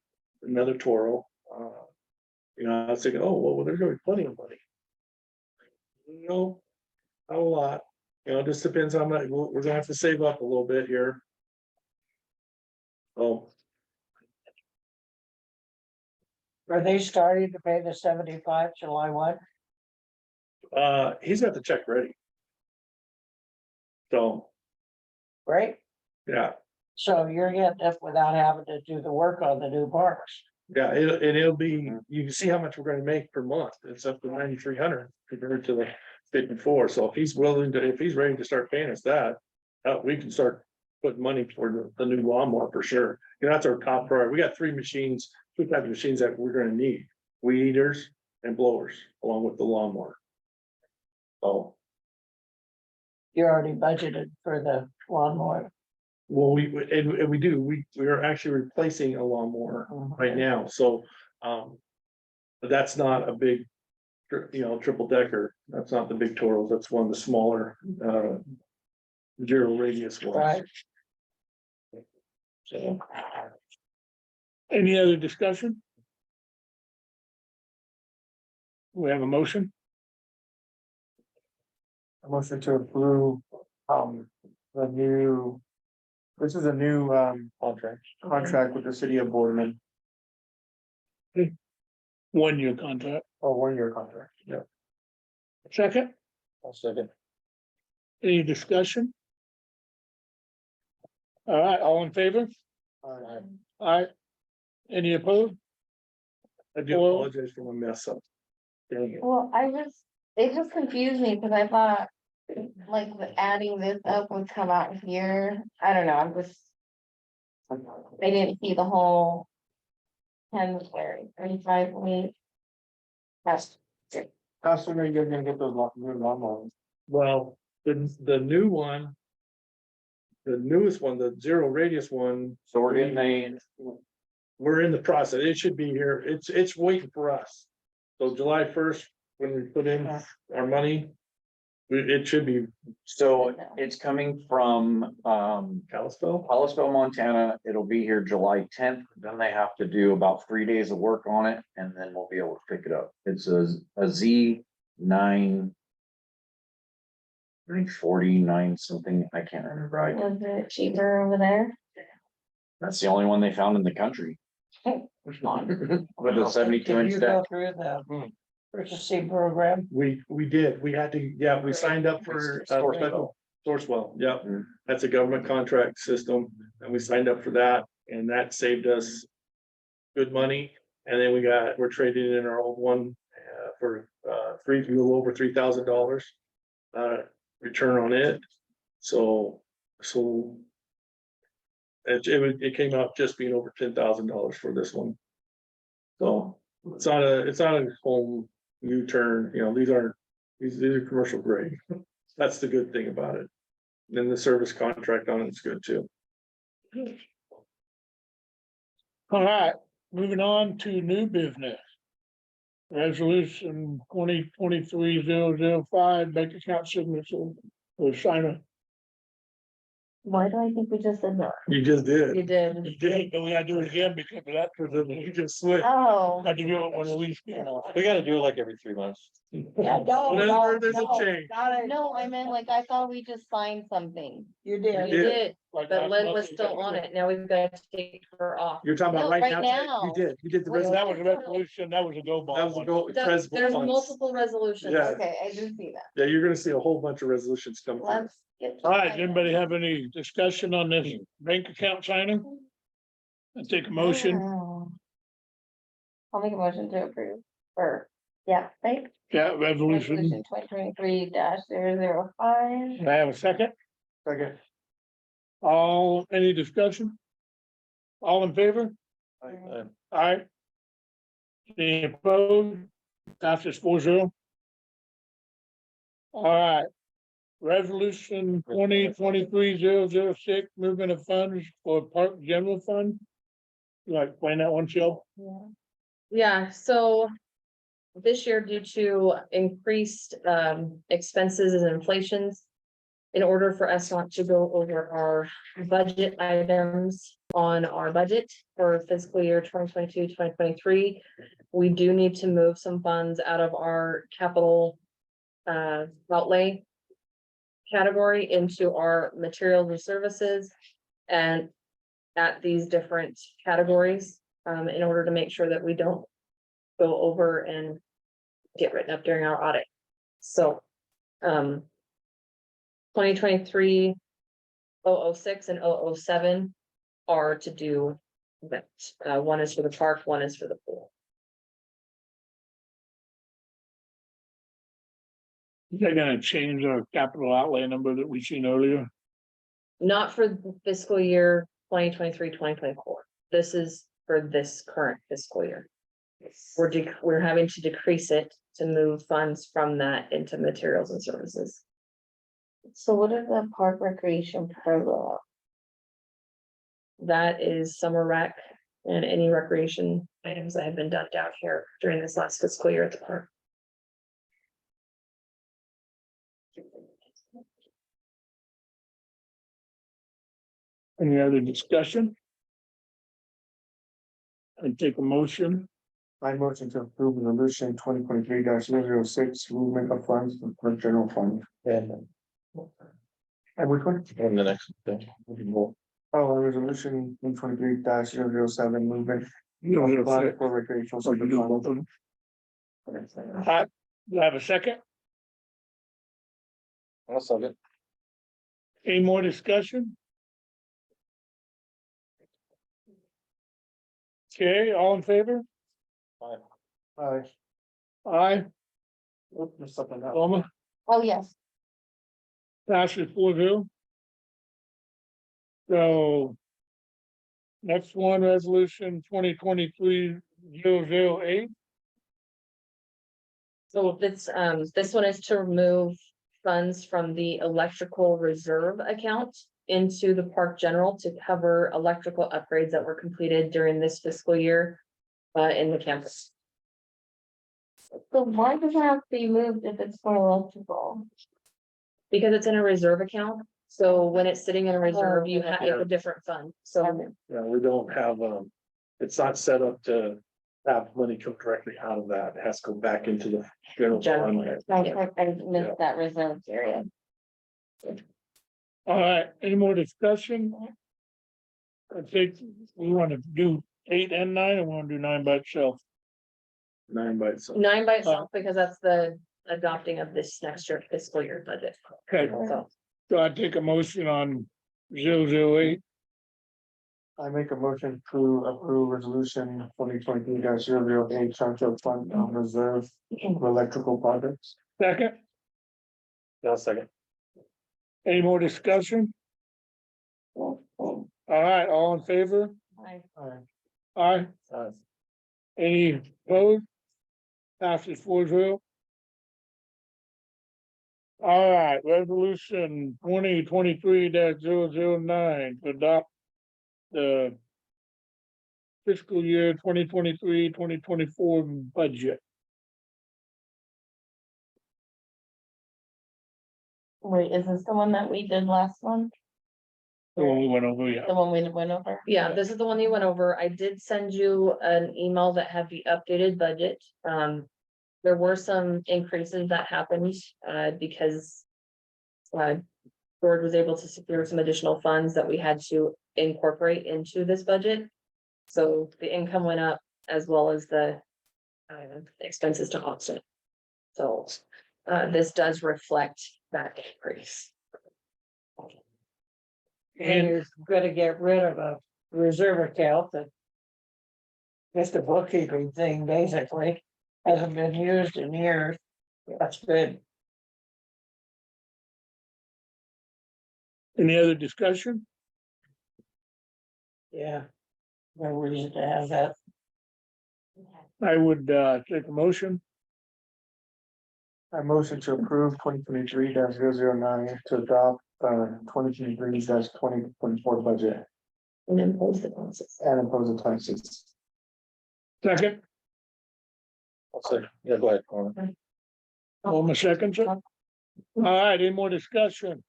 another Toro. I was thinking, well, there's gonna be plenty of money. Not a lot, it just depends how much, we're gonna have to save up a little bit here. Are they starting to pay the 75 July 1? He's got the check ready. So, Right? yeah, So you're getting it without having to do the work on the new parks. yeah, it'll be, you can see how much we're gonna make per month. It's up to 9,300 compared to the 54. So if he's ready to start paying us that, we can start putting money toward the new lawnmower for sure. That's our top priority. We got two types of machines that we're gonna need: weed eaters and blowers, along with the lawnmower. Oh, You already budgeted for the lawnmower. well, we do. We are actually replacing a lawnmower right now. So, but that's not a big, triple decker. That's not the big Toros. That's one of the smaller, zero radius ones. Right. So, Any other discussion? We have a motion? A motion to approve, this is a new, contract with the city of Boardman, 1-year contract. a 1-year contract. Yeah. Second, I'll second. any discussion? All right, all in favor? All right. Any opposed? I do apologize for my mess up. Dang it. Well, it just confused me because I thought like adding this up would come out here. I don't know, I didn't see the whole 10 square, 35 week. That's How soon are you guys gonna get those new lawnmowers? Well, the new one. The newest one, the zero radius one, So we're getting we're in the process. It should be here. It's waiting for us. So July 1st, when we put in our money, it should be so it's coming from, Kalispell. Kalispell, Montana. It'll be here July 10th. Then they have to do about 3 days of work on it, and then we'll be able to pick it up. It's a Z9. I think 49 something. I can't remember. Right. was it cheaper over there? That's the only one they found in the country. With a 72 Did inch you deck. go through the purchasing program? We did. We had to, we signed up for Sourcewell. Yeah, Mm. that's a government contract system, and we signed up for that, and that saved us good money. And then we're trading in our old one for a little over $3,000 return on it. So it came out just being over $10,000 for this one. So it's not a home U-turn, these are commercial grade. That's the good thing about it. Then the service contract on it's good too. All right, moving on to new business. Resolution 2023-005, bank account signature for signer. Why do I think we just did that? You just did. You did. We did, but we gotta do it again because of that. You just switched. Oh. Had to do it when we, We gotta do it like every 3 months. Yeah, no, Whenever there's a change. No, I meant like, I thought we just signed something. You You did. did, like but last Lynn month. was still on it. Now we've got to take her off. You're talking about No, right right now? now. You did the Wait, That resolution. was a resolution, that was a go That ball was a one. goal. There's multiple resolutions. Yeah. Okay, I did see that. Yeah, you're gonna see a whole bunch of resolutions come through. Let's get. All right, does anybody have any discussion on this bank account signing? I take a motion, Oh. I'll make a motion to approve, or, yeah, right? yeah, resolution, Resolution 2023-005. can I have a second? Second. All, any discussion? All in favor? Aye. Any opposed? Passes 4-0. All right. Resolution 2023-006, movement of funds for park general fund. You like to explain that one, Jill? Yeah. Yeah, so this year, due to increased expenses and inflations, in order for us not to go over our budget items on our budget for fiscal year 2022-2023, we do need to move some funds out of our capital outlay category into our materials and services and at these different categories, in order to make sure that we don't go over and get written up during our audit. So, 2023 006 and 007 are to do that. One is for the park, one is for the pool. They're gonna change our capital outlay number that we seen earlier. Not for the fiscal year 2023-2024. This is for this current fiscal year. We're having to decrease it to move funds from that into materials and services. So what is the park recreation program? That is summer rec and any recreation items that have been done down here during this last fiscal year at the park. Any other discussion? I take a motion, I motion to approve resolution 2023-006, movement of funds for general fund. And which one? And the next thing. Oh, resolution 2023-007, movement you of know, funds for recreational. so you do both of them. Do I have a second? I'll second. Any more discussion? Okay, all in favor? Aye. Aye, Oh, there's something else. Alma, Oh, yes. passes 4-0. So. Next one, resolution 2023-008. So this one is to remove funds from the electrical reserve account into the park general to cover electrical upgrades that were completed during this fiscal year in the campus. So why does it have to be moved if it's for electrical? Because it's in a reserve account, so when it's sitting in a reserve, you have it's a different fund, so. Yeah, we don't have, it's not set up to have money come directly out of that. It has to go back into the general fund. I missed that reserve area. All right, any more discussion? I think we want to do 8 and 9, or we want to do 9 by itself. 9 by itself. 9 by itself, because that's the adopting of this next year fiscal year budget. Okay, So so I take a motion on 008. I make a motion to approve resolution 2023-008, transfer of fund on reserve for electrical projects. Second, No, second. any more discussion? All right, all in favor? I- Aye, any opposed? Passes 4-0. All right, resolution 2023-009 to adopt the fiscal year 2023-2024 budget. Wait, is this the one that we did last month? The one we went over, yeah. The one we went over? yeah, this is the one you went over. I did send you an email that had the updated budget. There were some increases that happened because George was able to secure some additional funds that we had to incorporate into this budget. So the income went up as well as the expenses to offset. So this does reflect that increase. And you're gonna get rid of a reserve account that. Just a bookkeeping thing, basically, hasn't been used in years. That's good. Any other discussion? Yeah. No reason to have that. I would take a motion. I motion to approve 2023-009 to adopt 2023-2024 budget And impose the process. and impose the taxes. Second, I'll say, yeah, go ahead, Norman. all my seconds. All right, any more discussion?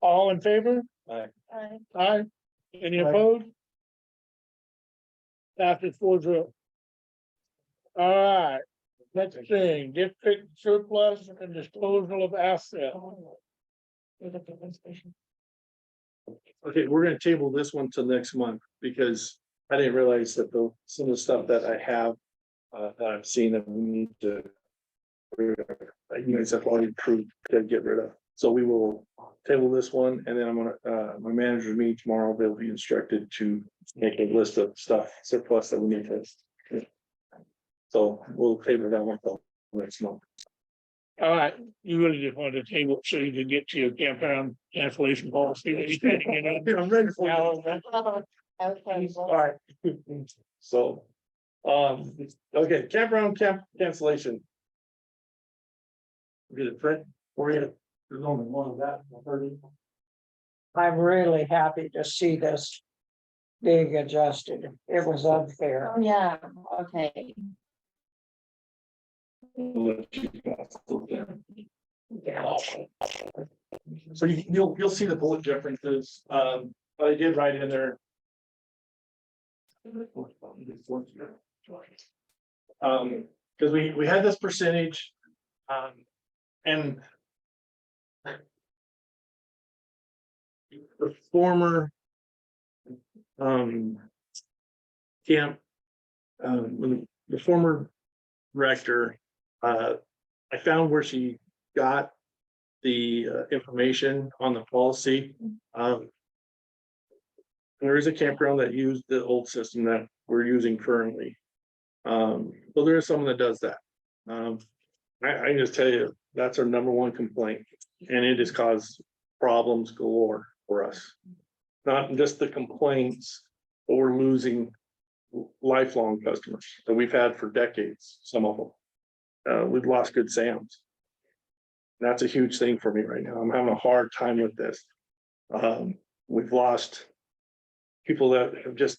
All in favor? Aye. Any opposed? Passes 4-0. All right, next thing, district surplus and disposal of assets. Okay, we're gonna table this one till next month, because I didn't realize that some of the stuff that I have. That I've seen that we need to. You guys have already approved to get rid of, so we will table this one, and then I'm gonna, my manager meet tomorrow, they'll be instructed to make a list of stuff surplus that we need to. So we'll table that one till next month. All right, you really just wanted to table it so you could get to your campground cancellation policy. That you're trying to get on. I'm ready for Now, it. Okay, All right. So, okay, campground cancellation. Get it, Fred? There's only one of that. I'm really happy to see this being adjusted. It was unfair. oh, yeah, okay. So you'll see the bullet differences, but I did write in there. Cause we had this percentage, and. The former. Camp. The former director, I found where she got the information on the policy. There is a campground that used the old system that we're using currently. So there is someone that does that. I can just tell you, that's our number one complaint, and it has caused problems galore for us. Not just the complaints, but we're losing lifelong customers that we've had for decades, some of them. We've lost Good Sam's. That's a huge thing for me right now. I'm having a hard time with this. We've lost people that have just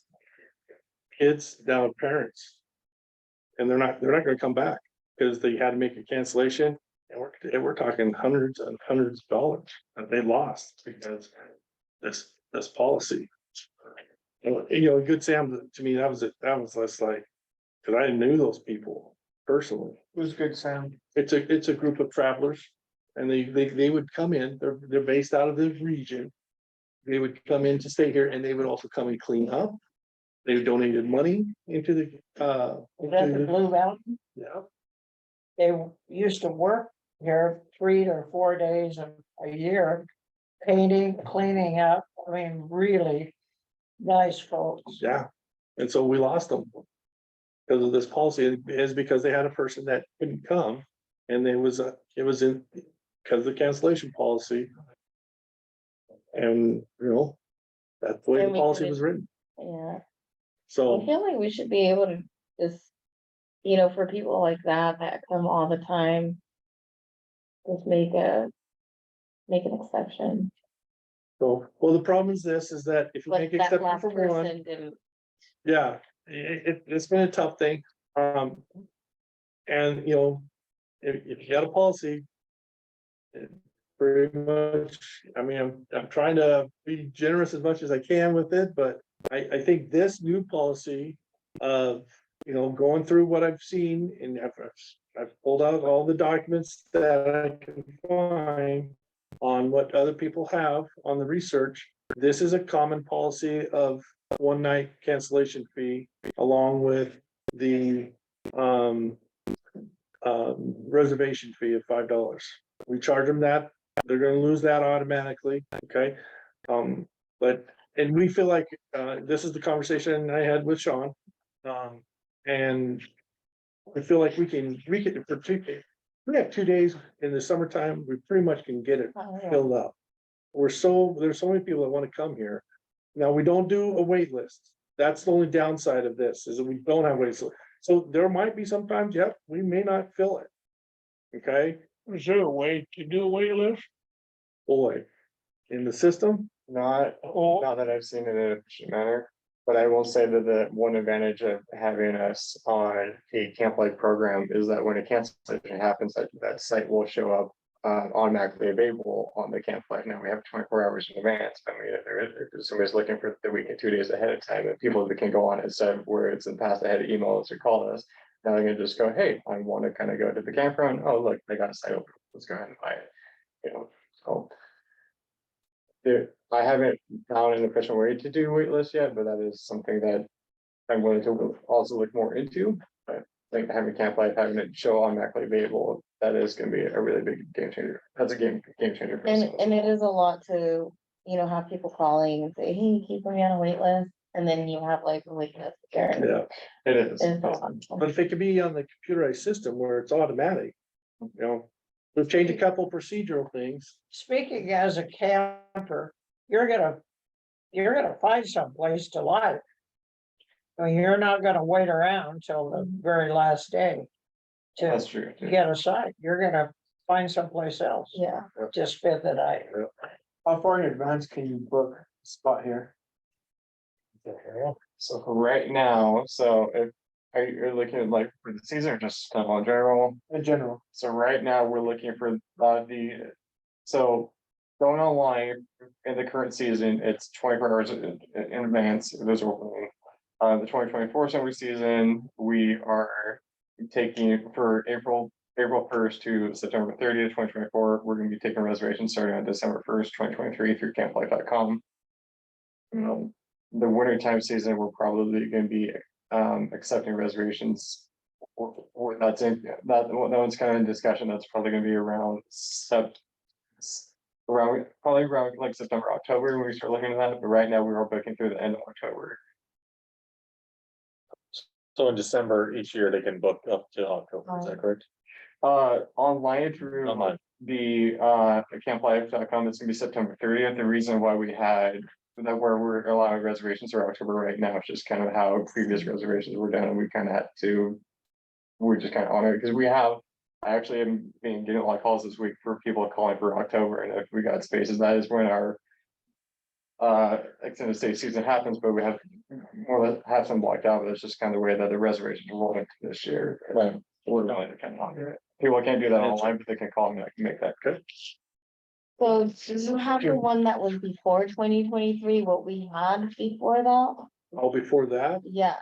kids down with parents. And they're not gonna come back because they had to make a cancellation. And we're talking hundreds and hundreds of dollars that they lost because this policy. You know, Good Sam, to me, that was less like, because I knew those people personally. Who's Good Sam? It's a group of travelers, and they would come in, they're based out of the region. They would come in to stay here, and they would also come and clean up. They donated money into the Is that the Blue Mountain? yeah. They used to work here 3 to 4 days a year, painting, cleaning up. I mean, really nice folks. Yeah, and so we lost them. Because of this policy, is because they had a person that couldn't come, and it was in, because of the cancellation policy. And, you know, that's the way And the we policy couldn't- was written, Yeah, I so, feel like we should be able to just, you know, for people like that come all the time. Just make an exception, well, the problem is this, is that if you but make that exception last for one, person didn't. yeah, it's been a tough thing. And, you know, if you got a policy. Pretty much, I mean, I'm trying to be generous as much as I can with it, but I think this new policy of, you know, going through what I've seen and I've pulled out all the documents that I can find on what other people have on the research. This is a common policy of one night cancellation fee along with the reservation fee of $5. We charge them that they're gonna lose that automatically, okay? But, and we feel like, this is the conversation I had with Sean. And I feel like we can, we have 2 days in the summertime, we pretty much can get it Oh, yeah. filled up. There's so many people that wanna come here. Now, we don't do a wait list. That's the only downside of this, is that we don't have wait list. So there might be sometimes, yep, we may not fill it. Okay, Is there a way to do a wait list? boy, in the system, Not, Oh, not that I've seen it in an efficient manner, but I will say that the one advantage of having us on a camp like program is that when a cancellation happens, that site will show up. Automatically available on the camp site. Now we have 24 hours in advance. I mean, if somebody's looking for the week and 2 days ahead of time, and people that can go on instead of where it's in the past, they had to email us or call us. Now they're gonna just go, hey, I want to kind of go to the campground. Oh, look, they got a site open. Let's go ahead and buy it. You know, so. I haven't found an efficient way to do wait lists yet, but that is something that I'm willing to also look more into. But I think having camp life, having it show automatically available, that is gonna be a really big game changer. That's a game changer. For us. And it is a lot to, have people calling and say, hey, keep me on a wait list, and then you have like a wait list. There. yeah, It is. It's a lot. but if it could be on the computerized system where it's automatic, we've changed a couple procedural things. Speaking as a camper, you're gonna find someplace to live. I mean, you're not gonna wait around till the very last day That's to true. get a site. You're gonna find someplace else. Yeah, Just fit the night. How far in advance can you book a spot here? So for right now, so if you're looking at like for the season or just kind of on general, In general, so right now we're looking for so going online in the current season, it's 24 hours in advance. Those are opening. The 2024 summer season, we are taking for April 1st to September 30th, 2024. We're going to be taking reservations starting on December 1st, 2023 through camplife.com. The wintertime season, we're probably going to be accepting reservations. Or that's in that one's kind of in discussion. That's probably going to be around probably around like September, October when we start looking at that. But right now we are booking through the end of October. So in December each year, they can book up to October, is that correct? Online through Online. the camplife.com, it's gonna be September 30th. The reason why we had that where we're allowing reservations for October right now is just kind of how previous reservations were done, and we kind of had to. We're just kind of on it because I actually have been getting a lot of calls this week for people calling for October, and if we got spaces, that is when our extended stay season happens, but we have more or less have some blocked out, but it's just kind of the way that the reservations are rolling this year. Right. We're really dependent on it. People can't do that online, but they can call me, I can make that good. so do you have the one that was before 2023, what we had before that? All before that, Yeah.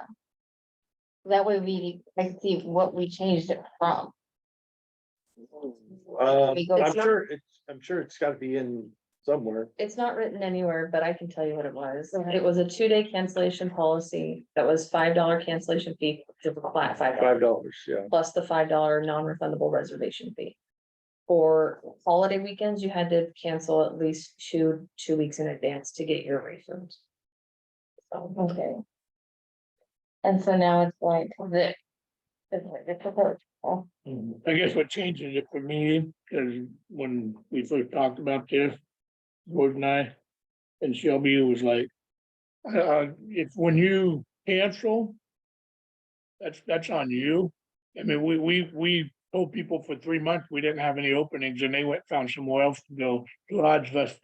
That way I can see what we changed it from. We go- I'm sure it's gotta be in somewhere. It's not written anywhere, but I can tell you what it was. It was a 2-day cancellation policy. That was $5 cancellation fee, just a flat $5. $5, yeah. Plus the $5 non-refundable reservation fee. For holiday weekends, you had to cancel at least two weeks in advance to get your refund. So, Okay. And so now it's like this. It's a hurt. I guess what changes it for me, because when we first talked about this, Gordon and I, and Shelby was like, if when you cancel, that's on you. I mean, we told people for 3 months we didn't have any openings, and they went found somewhere else to go. The odds of us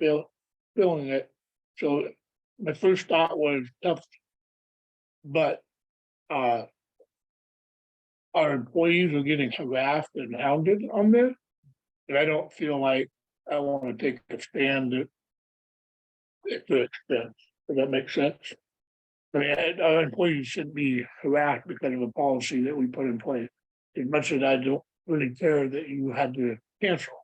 filling it. So my first thought was tough, but our employees are getting harassed and hounded on this. And I don't feel like I want to take a stand at the expense. Does that make sense? I mean, our employees shouldn't be harassed because of a policy that we put in place. As much as I don't really care that you had to cancel.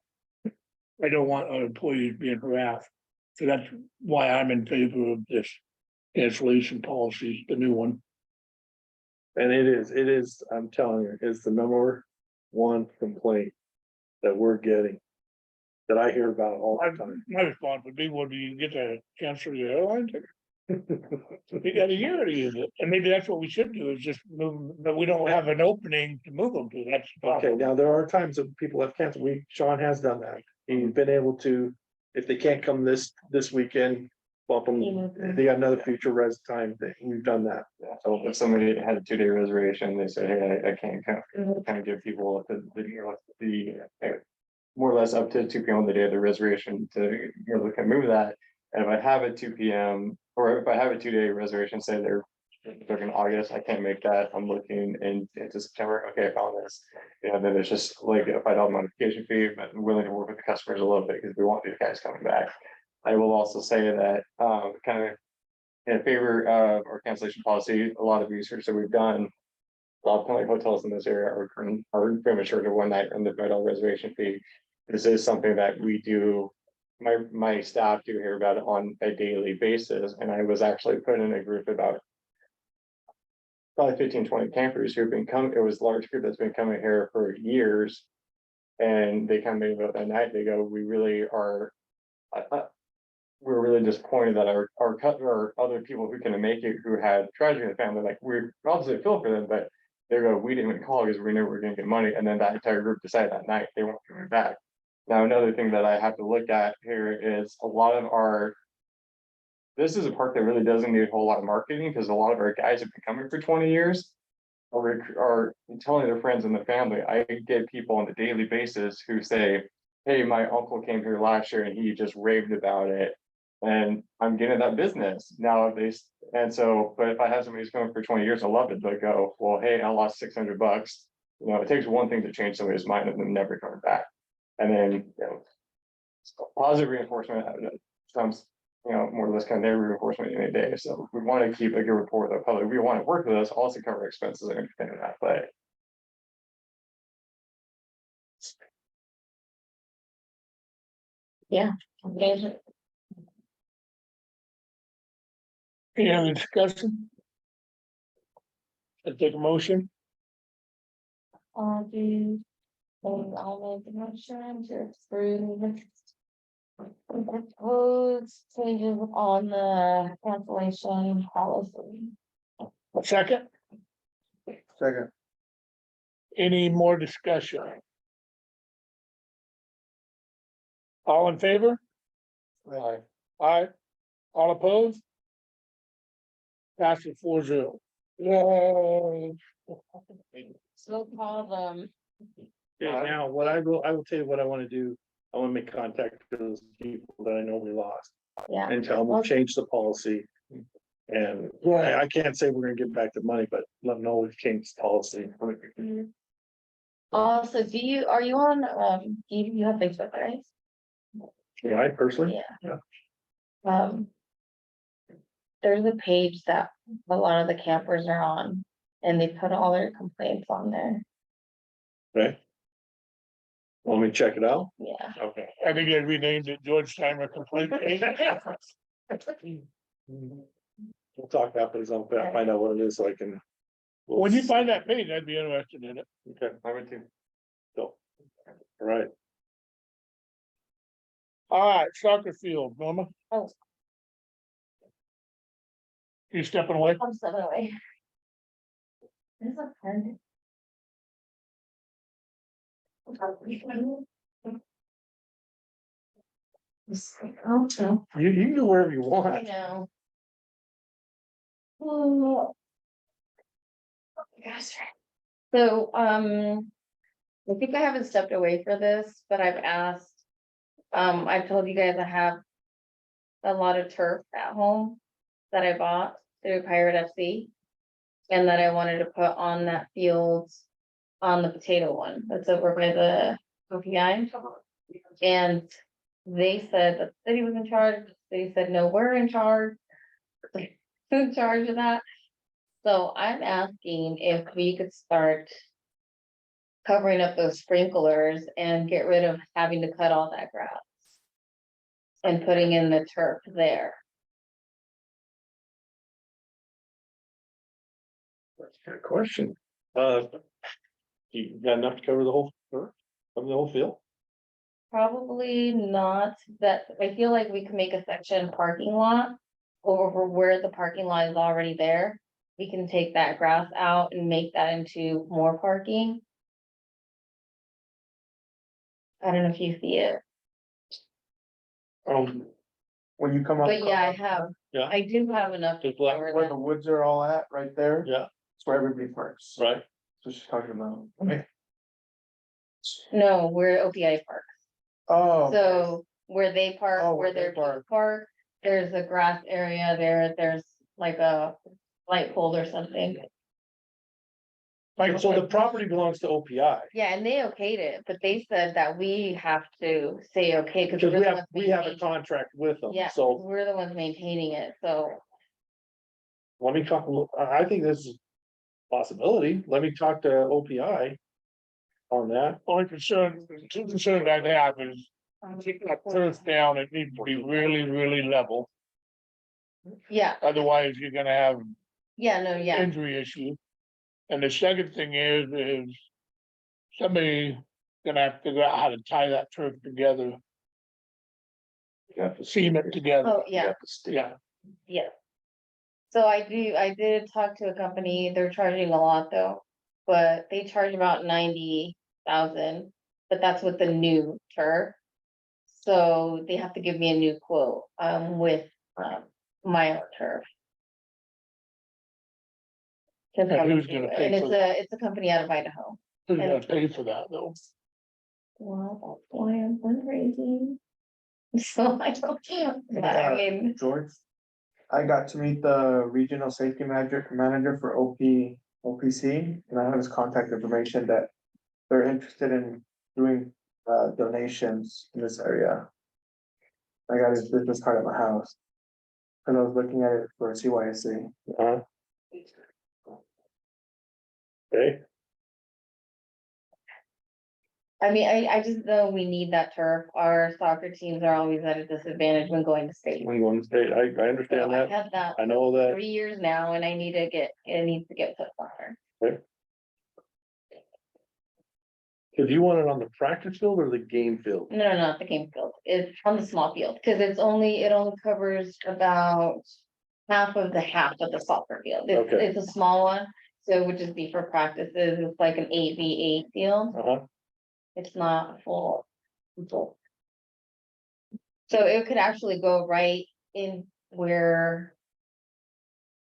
I don't want our employees being harassed. So that's why I'm in favor of this cancellation policy, the new one. And it is, I'm telling you, it's the number one complaint that we're getting. that I hear about all the time. My response would be, well, do you get to cancel your airline ticket? You got a year to use it, and maybe that's what we should do, is just move, but we don't have an opening to move them to, that's. the Okay, problem. now there are times that people have canceled. Sean has done that. He's been able to, if they can't come this weekend, bump them. They got another future res time that we've done that. Yeah, so if somebody had a 2-day reservation, they say, hey, I can't come, kind of give people more or less up to 2 p.m. on the day of the reservation to, look and move that. And if I have a 2 p.m. or if I have a 2-day reservation, say they're in August, I can't make that. I'm looking into September. Okay, I found this. Then it's just like a $5 modification fee, but I'm willing to work with the customers a little bit because we want these guys coming back. I will also say that kind of in favor of our cancellation policy, a lot of research that we've done. A lot of kind of hotels in this area are pretty much charged a 1 night and the $5 reservation fee. This is something that we do. My staff do hear about it on a daily basis, and I was actually put in a group about probably 15-20 campers who've been coming. It was a large group that's been coming here for years, and they come in about that night. They go, "We really are. We're really disappointed that our other people who can make it, who had tragedy in the family, like we obviously feel for them, but they go, we didn't even call because we knew we were going to get money." And then that entire group decided that night they weren't coming back. Now, another thing that I have to look at here is a lot of this is a park that really doesn't need a whole lot of marketing because a lot of our guys have been coming for 20 years are telling their friends and the family. I get people on a daily basis who say, hey, my uncle came here last year and he just raved about it. And I'm getting that business now. But if I have somebody who's coming for 20 years, I love it. They go, well, hey, I lost $600. It takes one thing to change somebody's mind and them never coming back. And then, positive reinforcement comes, more or less kind of negative reinforcement any day. So we want to keep a good rapport with the public. We want to work with us, also cover expenses and everything in that, but. Yeah. Any other discussion? I take a motion. I'll make the motion to approve. Proposed changes on the cancellation policy. A second, Second. any more discussion? All in favor? Aye. Aye. All opposed? Passes 4-0. Yay. So call them. Okay, now I will tell you what I want to do. I want to make contact with those people that I know we lost Yeah. and tell them we'll change the policy. And I can't say we're gonna get back the money, but let them know we've changed the policy. Also, are you on, you have Facebook, right? Yeah, I personally, Yeah. Yeah. There's a page that a lot of the campers are on, and they put all their complaints on there. okay. Want me to check it out? Yeah. Okay. I think I renamed it George Timer Complaint. We'll talk after this. I'll find out what it is so I can. When you find that page, I'd be interested in it. Okay, I would too. so, all right. All right, soccer field, Norma. Oh. You stepping away? I'm stepping away. There's a pen. Oh, no. You can go wherever you I want. know. Oh. Gosh. So, I think I haven't stepped away for this, but I've asked, I've told you guys I have a lot of turf at home that I bought through Pirate FC. And that I wanted to put on that field on the potato one that's over by the OPI. And they said that the city was in charge. They said, no, we're in charge. In charge of that. So I'm asking if we could start covering up those sprinklers and get rid of having to cut all that grass. And putting in the turf there. That's a good question. You got enough to cover the whole field? Probably not, that, I feel like we can make a section parking lot. Over where the parking lot is already there. We can take that grass out and make that into more parking. I don't know if you see it, When you come up. but yeah, I have. Yeah. I do have enough. to Just like cover Where that. the woods are all at, right there. Yeah, It's where everybody parks. right. So she's talking about. Okay. No, we're OPI park, Oh. so where they Oh, park, where where they they're park. park, there's a grass area there, there's like a light pole or something. So the property belongs to OPI. Yeah, and they okayed it, but they said that we have to say okay, because. Because we have a contract with them, Yeah, so we're the ones maintaining it, so. let me talk, I think this is a possibility, let me talk to OPI. On that, Only concern, two concerns I have is, take that turf down, it needs to be really, really level, Yeah, otherwise you're gonna have yeah, no, yeah, injury issue. And the second thing is somebody gonna have to figure out how to tie that turf together, You have to seam it together. oh, You yeah, have to stick. Yeah, yeah. So I did talk to a company, they're charging a lot though, but they charge about 90,000, but that's with the new turf. So they have to give me a new quote, with, my own turf. To And come who's and gonna do it. pay And for it's a company out of Idaho. who's gonna pay for that though? Well, that's why I'm fundraising. So I don't, I mean, George. I got to meet the regional safety manager for OPC, and I have his contact information that they're interested in doing donations in this area. I got his business card at my house. And I was looking at it for CYSC. okay, I mean, I just know we need that turf. Our soccer teams are always at a disadvantage when going to state. I'm going to state, I So understand I've that, had that I know that, 3 years now and I need to get, it needs to get put on. cause you want it on the practice field or the game field? No, not the game field. It's on the small field, because it only covers about half of the soccer field. Okay. It's a small one, so it would just be for practices. It's like an 8v8 field. Uh-huh, It's not full. So it could actually go right in where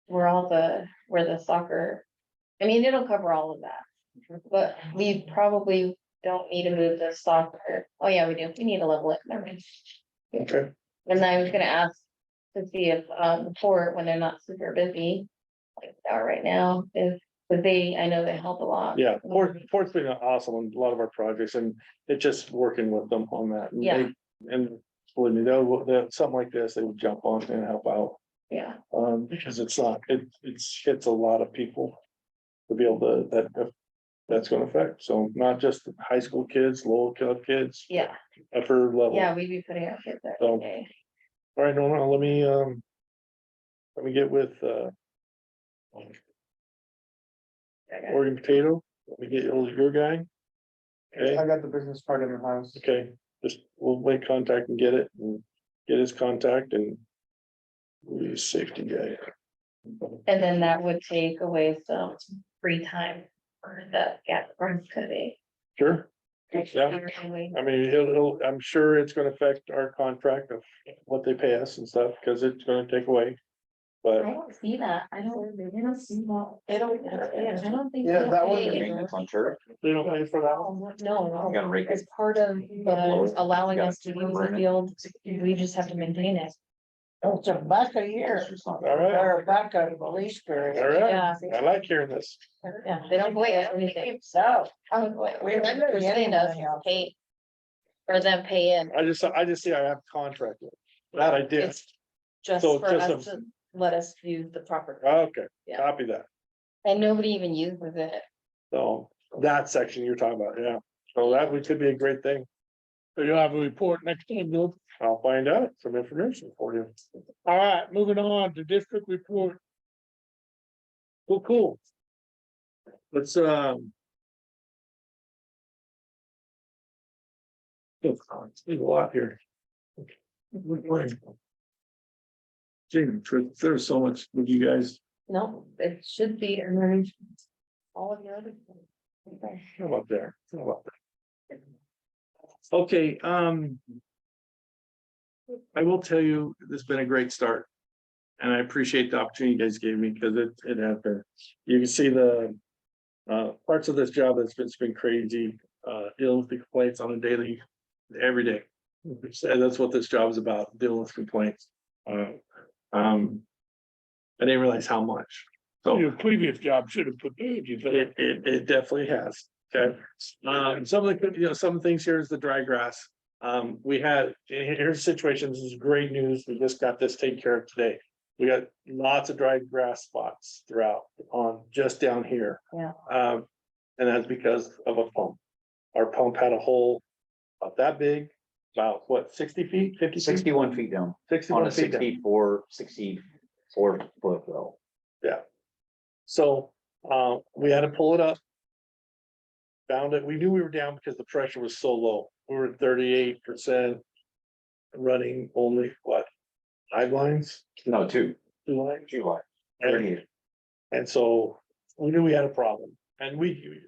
the soccer, I mean, it'll cover all of that. But we probably don't need to move the soccer. Oh, yeah, we do. We need to level it. Never mind. okay, And I was gonna ask to see if, the port, when they're not super busy, like they are right now, but I know they help a lot. yeah, Port's been awesome on a lot of our projects, and it's just working with them on that. And Yeah. And believe me, they'll, something like this, they would jump on and help out, Yeah, because it's not, it's a lot of people. To be able to, that's gonna affect, so not just high school kids, lower club kids, yeah, upper level. yeah, we'd be putting our kids there. So- Okay. All right, Norma, let me get with, Oregon Potato, let me get your guy. Okay, I got the business card in the house. okay, just, we'll make contact and get it, and get his contact and. He's safety guy. And then that would take away some free time for the, could be. Sure, yeah, I mean, I'm sure it's gonna affect our contract of what they pay us and stuff, cause it's gonna take away. I But, don't see that. I don't see that. I don't think. Yeah, they that one- pay. Maintenance on turf. they don't pay for that one? No, You gotta rake it. as part of allowing us to use the field, we just have to maintain it. It's a buck a year, All right, or a buck a lease period. all right, Yeah, I like hearing this. yeah, they don't pay us anything. So, We remember saying us pay. Or them pay in. I just see I have a contract with, that I did, It's just So for just us to let us use the property. okay, Yeah. copy that. And nobody even uses it. So, that section you're talking about, yeah, so that could be a great thing, So you'll have a report next time, Bill. I'll find out some information for you. All right, moving on to district report. Cool. Let's, There's a lot here. James, there's so much with you guys. No, it should be, and then all of your other. How about there? How about there? Okay, I will tell you, this has been a great start. And I appreciate the opportunity you guys gave me, because it has been, you can see the parts of this job it's been crazy, dealing with the complaints on a daily, every day. And that's what this job is about, dealing with complaints. I didn't realize how much. So Your previous job should have put, it definitely has, okay? Some of the, some things here is the dry grass. We had, here's the situation, this is great news, we just got this taken care of today. We got lots of dry grass spots throughout just down here. Yeah. And that's because of a pump. Our pump had a hole about that big, about what, 60 feet, 50 feet? 61 feet down on 61 a feet down. 64 foot well. Yeah. So, we had to pull it up. Found it, we knew we were down because the pressure was so low, we were at 38%. Running only what, 5 lines, No, two 2 lines? lines. And so we knew we had a problem, and we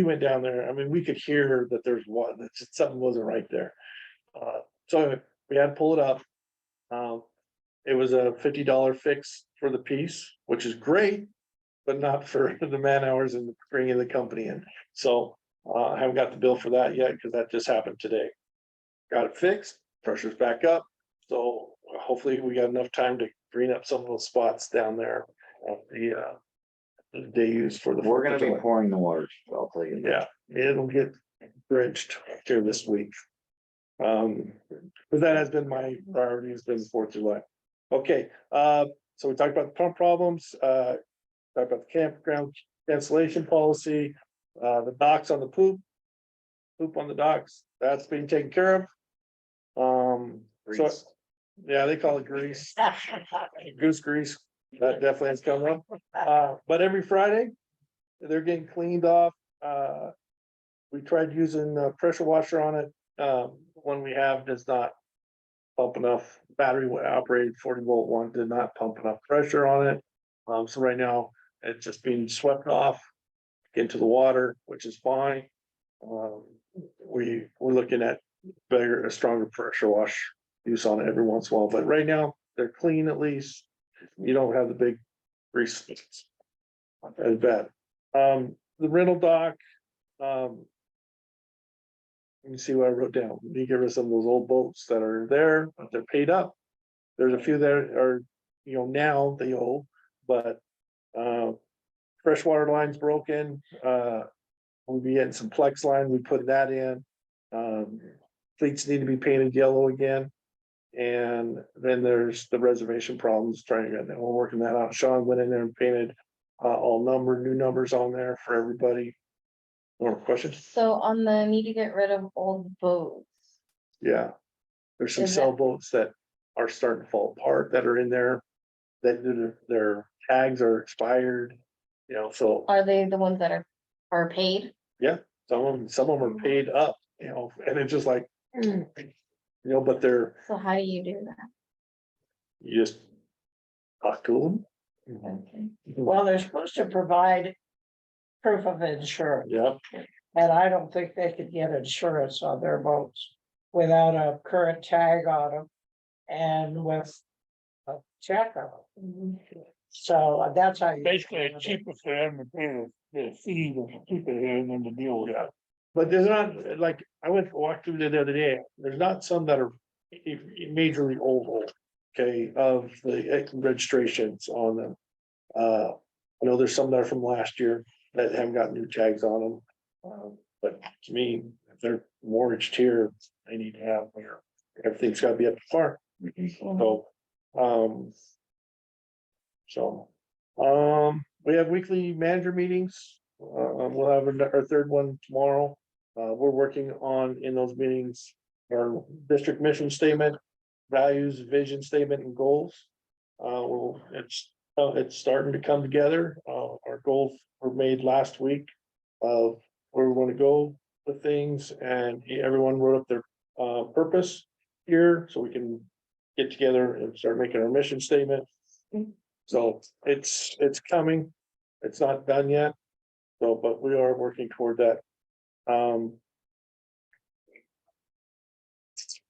went down there, I mean, we could hear that there's one, that something wasn't right there. So we had to pull it up. It was a $50 fix for the piece, which is great, but not for the man hours and bringing the company in. So I haven't got the bill for that yet, because that just happened today. Got it fixed, pressure's back up, so hopefully we got enough time to green up some of those spots down there. They use for the. We're gonna 4th of be July. pouring the water, I'll tell you. Yeah, it'll get drenched here this week. But that has been my priority, has been the 4th of July. Okay, so we talked about the pump problems, talked about the campground cancellation policy, the docks on the poop on the docks, that's being taken care of. So, Grease. yeah, they call it grease, goose grease, that definitely has come up. But every Friday, they're getting cleaned off. We tried using a pressure washer on it. One we have does not pump enough, battery operated 40-volt one did not pump enough pressure on it. So right now it's just being swept off into the water, which is fine. We're looking at a stronger pressure wash use on it every once in a while, but right now they're clean at least. You don't have the big grease spots as bad. The rental dock, let me see what I wrote down. Let me get rid of some of those old boats that are there, but they're paid up. There's a few that are, now they owe, but freshwater line's broken. We'll be getting some Plex line, we put that in. Fleets need to be painted yellow again. And then there's the reservation problems, we're working that out. Sean went in there and painted all new numbers on there for everybody. More questions? So on the need to get rid of old boats, Yeah. There's some Is it- sailboats that are starting to fall apart that are in there. That their tags are expired, so are they the ones that are paid? some of them are paid up, and it's just like. But So how do you do that? you just talk to them. Okay. Well, they're supposed to provide proof of insurance, Yeah, and I don't think they could get insurance on their boats without a current tag on them and with a check on them. So that's how you. basically it's cheaper for them to pay the fee to keep it here than to deal with that. but there's not, like, I walked through there the other day, there's not some that are majorly old, okay, of the registrations on them. I know there's some that are from last year that haven't got new tags on them. But to me, if they're mortgaged here, they need to have, everything's gotta be up to par. So, we have weekly manager meetings. We'll have our 3rd one tomorrow. We're working on, in those meetings, our district mission statement, values, vision statement and goals. It's starting to come together. Our goals were made last week of where we want to go with things, and everyone wrote up purpose here, so we can get together and start making our mission statement. So it's coming, it's not done yet, so, but we are working toward that.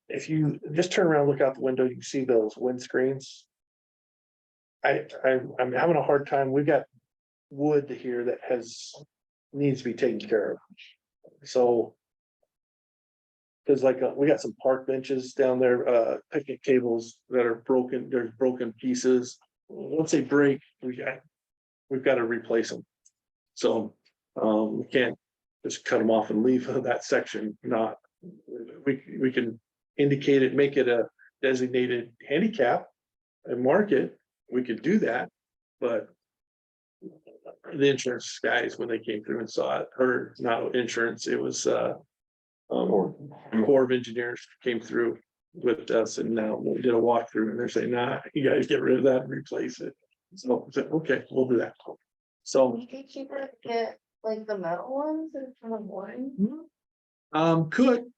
If you just turn around, look out the window, you can see those windscreens. I'm having a hard time, we've got wood here that needs to be taken care of. So. Cause like, we got some park benches down there, picnic tables that are broken, there's broken pieces. Once they break, we've got to replace them. So, we can't just cut them off and leave that section, not, we can indicate it, make it a designated handicap and mark it, we could do that, but the insurance guys, when they came through and saw it, or not insurance, it was, Corps of Engineers came through with us and now we did a walkthrough and they're saying, nah, you guys get rid of that and replace it. So, I said, okay, we'll do that. So, Would it be cheaper to get like the metal ones instead of wood? could,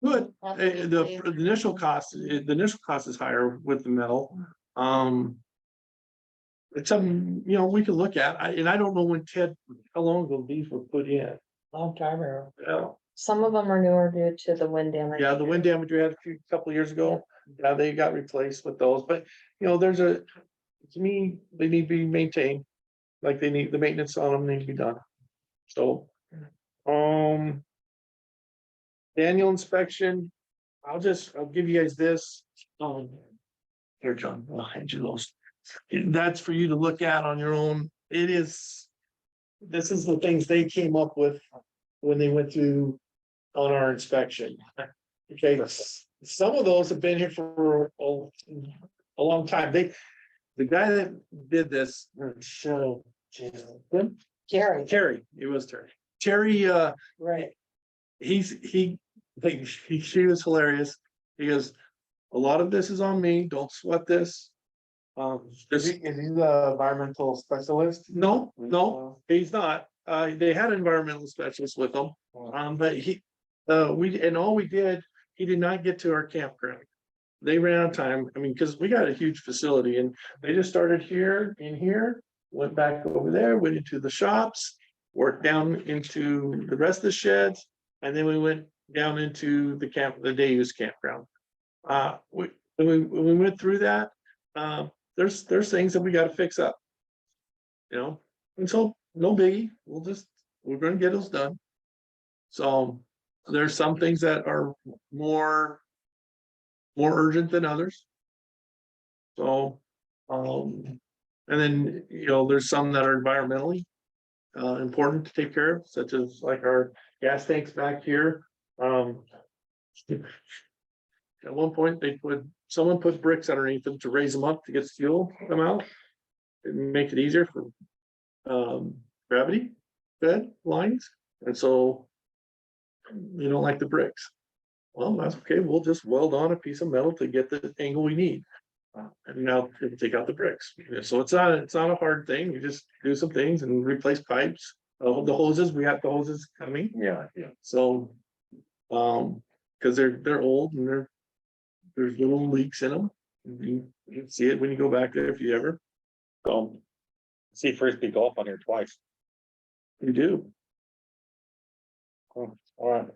the That's initial cost, the initial cost is higher with the metal. It's something, we can look at, and I don't know when how long ago these were put in. Long time ago. Yeah. Some of them are newer due to the wind damage. Yeah, the wind damage we had couple of years ago, yeah, they got replaced with those, but to me, they need to be maintained. Like the maintenance on them need to be done. So, annual inspection, I'll give you guys this, here, John, I'll hand you those. That's for you to look at on your own. This is the things they came up with when they went through on our inspection. Okay, some of those have been here for a long time. The guy that did this, Jerry, it was Terry. Terry, right, she was hilarious. He goes, a lot of this is on me, don't sweat this. Is he the environmental specialist? No, he's not. They had an environmental specialist with them. But all we did, he did not get to our campground. They ran out of time. I mean, because we got a huge facility and they just started here, went back over there, went into the shops, worked down into the rest of the sheds, and then we went down into the day use campground. When we went through that, there's things that we got to fix up. And so no biggie, we're gonna get those done. So there's some things that are more urgent than others. So, and then, there's some that are environmentally important to take care of, such as like our gas tanks back here. At one point, someone put bricks underneath them to raise them up to get fuel to come out. And make it easier for gravity fed lines. And so you don't like the bricks. Well, that's okay. We'll just weld on a piece of metal to get the angle we need. And now take out the bricks. So it's not a hard thing. You just do some things and replace pipes. The hoses, we have the hoses coming. Yeah. So, because they're old and there's little leaks in them. You can see it when you go back there if you ever. See Frisbee golf on here twice. You do. All right.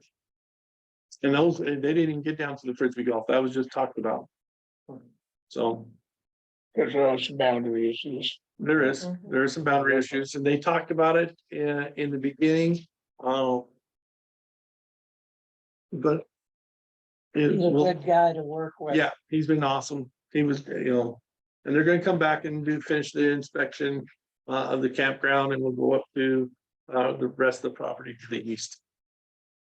And those, they didn't even get down to the Frisbee golf. That was just talked about. So There's some boundary issues. there are some boundary issues and they talked about it in the beginning. But he's a well, good guy to work with. yeah, he's been awesome. He was, and they're gonna come back and finish the inspection of the campground and we'll go up to the rest of the property to the east.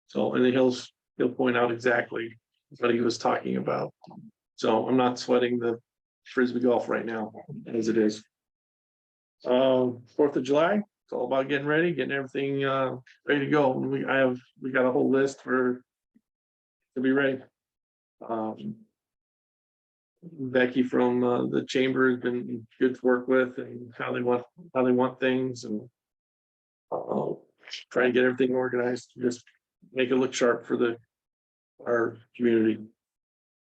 So, and then he'll point out exactly what he was talking about. So I'm not sweating the Frisbee golf right now as it is. 4th of July, it's all about getting ready, getting everything ready to go. And we got a whole list to be ready. Becky from the chamber has been good to work with and how they want things and trying to get everything organized, just make it look sharp for the our community.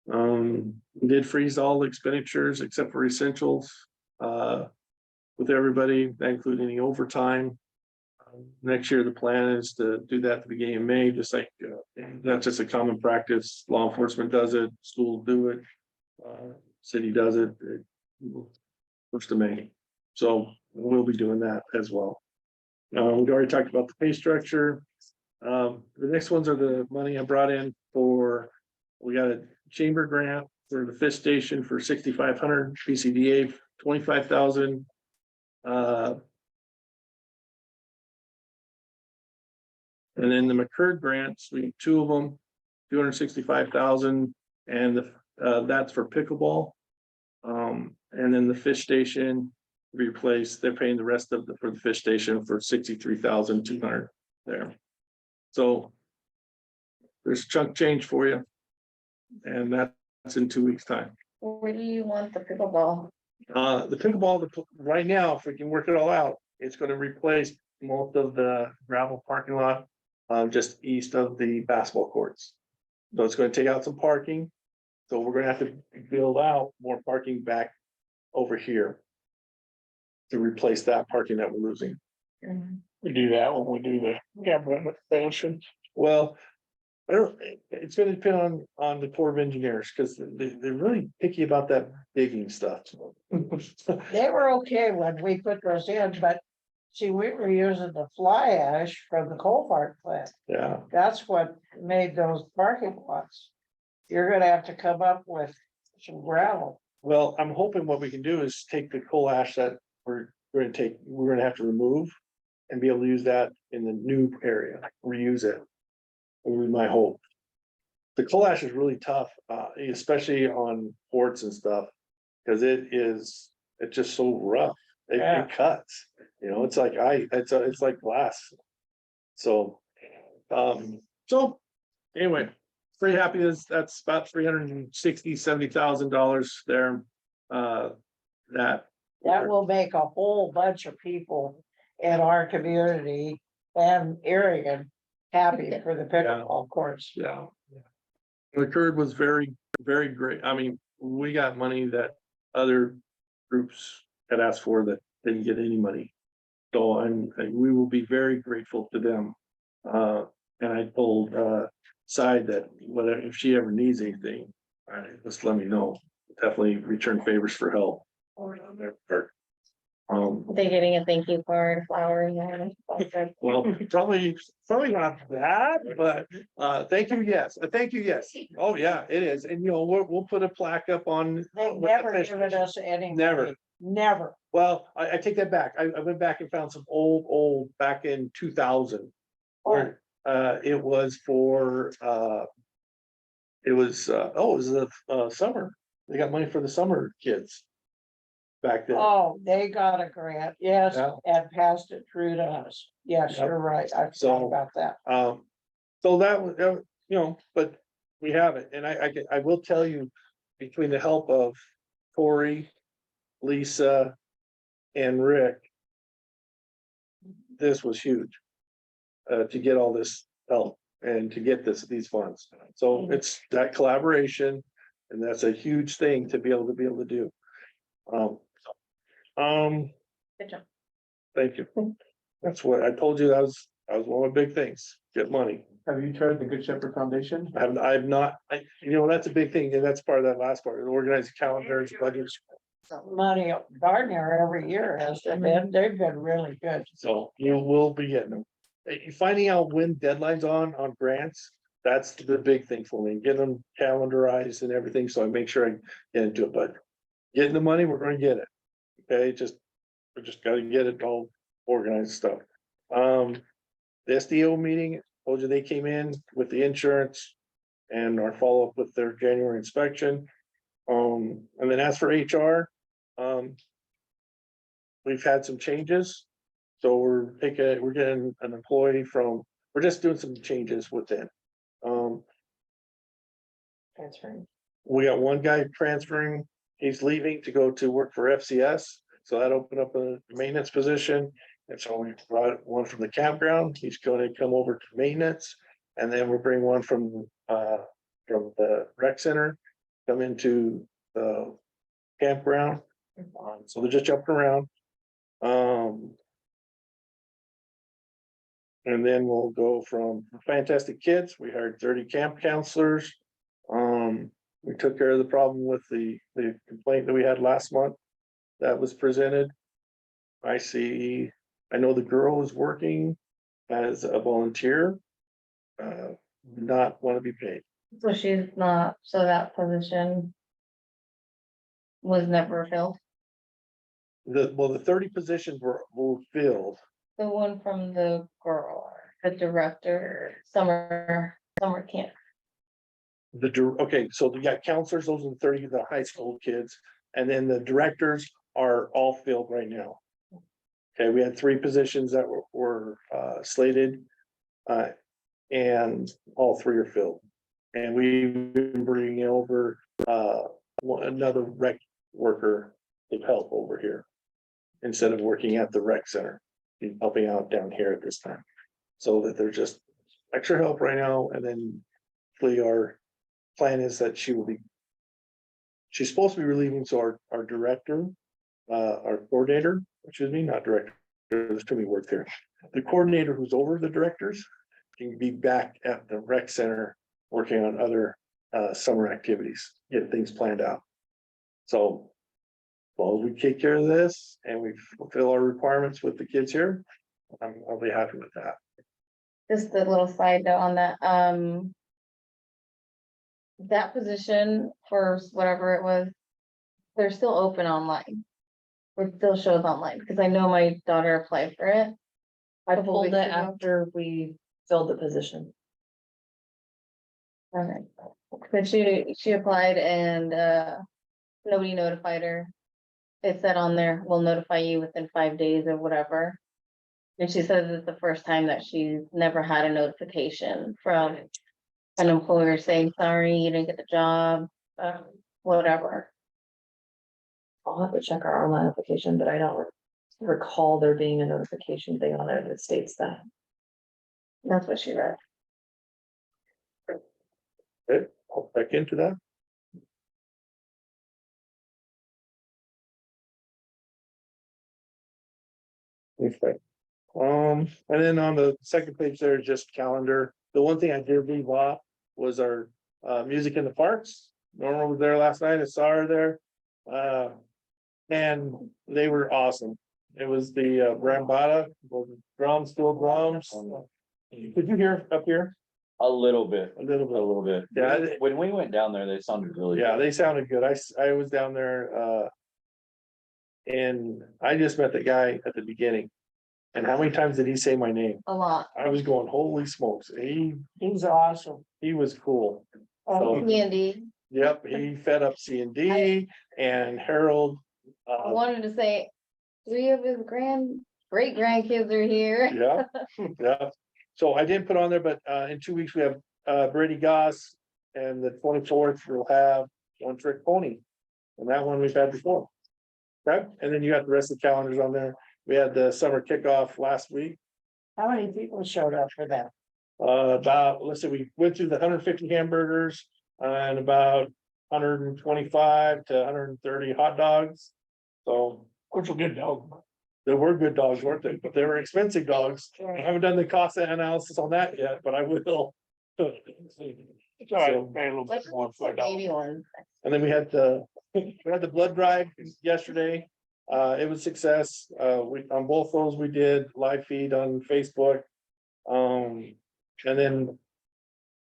We did freeze all the expenditures except for essentials, with everybody, that include any overtime. Next year, the plan is to do that at the beginning of May, just like, that's just a common practice. Law enforcement does it, schools do it. City does it, first of May. So we'll be doing that as well. We've already talked about the pay structure. The next ones are the money I brought in for, we got a chamber grant for the fish station for 6,500, PCDA 25,000. And then the McCurd grants, we have two of them, 265,000, and that's for pickleball. And then the fish station replaced, they're paying the rest of for the fish station for 63,200 there. So there's chunk change for you. And that's in 2 weeks' time. Where do you want the pickleball? The pickleball, right now, if we can work it all out, it's gonna replace most of the gravel parking lot. Just east of the basketball courts. So it's gonna take out some parking. So we're gonna have to build out more parking back over here. To replace that parking that we're losing. We do that when we do the camera expansion. Well, I don't, it's gonna depend on the Corps of Engineers, because they're really picky about that digging stuff. They were okay when we put those in, but see, we were using the fly ash from the coal fire plant. Yeah, That's what made those parking lots. You're gonna have to come up with some gravel. well, I'm hoping what we can do is take the coal ash that we're gonna have to remove. And be able to use that in the new area, reuse it. Would be my hope. The coal ash is really tough, especially on ports and stuff. Cause it's just so rough, Yeah. it cuts, it's like it's like glass. So, anyway, pretty happy that's about $370,000 there. That That will make a whole bunch of people in our community and Arion happy for the pickleball courts. Yeah. The curd was very, very great. I mean, we got money that other groups had asked for that didn't get any money. So we will be very grateful to them. And I told Side that whatever, if she ever needs anything, just let me know. Definitely return favors for help. On their part. They getting a thank you card, flowers, and Well, probably not that, but thank you, yes, thank you, yes. Oh, yeah, it is. And we'll put a plaque up on. They've with the never fish- given us any. Never. money. Never. Well, I take that back. I went back and found some old back in 2000. Where it was for it was the summer. They got money for the summer kids. Back then. Oh, they got a grant, yes, Yeah. and passed it through to us. Yes, Yep. you're right. I So- forgot about that. So that was, but we have it, and I will tell you, between the help of Corey, Lisa, and Rick. This was huge. To get all this help and to get these funds. So it's that collaboration, and that's a huge thing to be able to do. Good job. Thank you. That's what I told you, that was one of my big things, get money. Have you tried the Good Shepherd Foundation? I've not, that's a big thing, and that's part of that last part, organize calendars, budgets. Money Gardner every year has been, they've been really good. So you will be getting them. Finding out when deadlines on grants, that's the big thing for me, get them calendarized and everything, so I make sure I get into it, but. Getting the money, we're gonna get it. Okay, we just gotta get it all organized stuff. The SDO meeting, told you they came in with the insurance. And our follow-up with their January inspection. And then as for HR. We've had some changes. So we're getting an employee we're just doing some changes within. Transferring. We got one guy transferring, he's leaving to go to work for FCS, so that opened up a maintenance position. And so we brought one from the campground, he's gonna come over to maintenance. And then we'll bring one from from the rec center, come into the campground. So they're just jumping around. And then we'll go from Fantastic Kids. We hired 30 camp counselors. We took care of the problem with the complaint that we had last month. That was presented. I know the girl is working as a volunteer. Not want to be paid. So she's not, so that position was never filled. The 30 positions were filled. The one from the girl, the director, summer camp. Okay, so we got counselors, those are the 30, the high school kids, and then the directors are all filled right now. Okay, we had 3 positions that were slated. And all 3 are filled. And we've been bringing over another rec worker to help over here. Instead of working at the rec center, he's helping out down here at this time. So that there's just extra help right now, and then hopefully our plan is that she's supposed to be relieving, so our director, our coordinator, excuse me, not director, there's too many words here. The coordinator who's over the directors can be back at the rec center working on other summer activities, get things planned out. So as long as we take care of this and we fulfill our requirements with the kids here, I'll be happy with that. Just a little side note on that, that position for whatever it was, they're still open online. It still shows online, because I know my daughter applied for it. I Couple pulled it weeks ago. after we filled the position. Okay, but she applied and nobody notified her. It said on there, we'll notify you within 5 days or whatever. And she says it's the first time that she's never had a notification from an employer saying, sorry, you didn't get the job, whatever. I'll have to check our online application, but I don't recall there being a notification thing on there that states that. That's what she read. Okay, I'll back into that. Okay. And then on the second page there is just calendar. The one thing I did leave off was our music in the parks. Norma was there last night. I saw her there. And they were awesome. It was the Brambata, drums, steel drums. Did you hear up here? A little bit, A little a bit. little bit. Yeah. When we went down there, they sounded really. Yeah, good. they sounded good. I was down there. And I just met the guy at the beginning. And how many times did he say my name? A lot. I was going, holy smokes, He's awesome. he was cool. Oh, Candy, Yep, he fed up C&D and Harold. I wanted to say, 3 of his great grandkids are here. Yeah, yeah. So I didn't put on there, but in 2 weeks, we have Brady Goss. And the 24th, we'll have One Trick Pony. And that one we've had before. Okay, and then you got the rest of the calendars on there. We had the summer kickoff last week. how many people showed up for that? About, let's say we went through the 150 hamburgers and about 125 to 130 hot dogs. So Which a good dog. they were good dogs, weren't they? But they were expensive dogs. I haven't done the cost analysis on that yet, but I will. It's all right, pay a little bit What's more for the a dog. baby ones? And then we had the blood drive yesterday. It was success. On both those, we did live feed on Facebook. And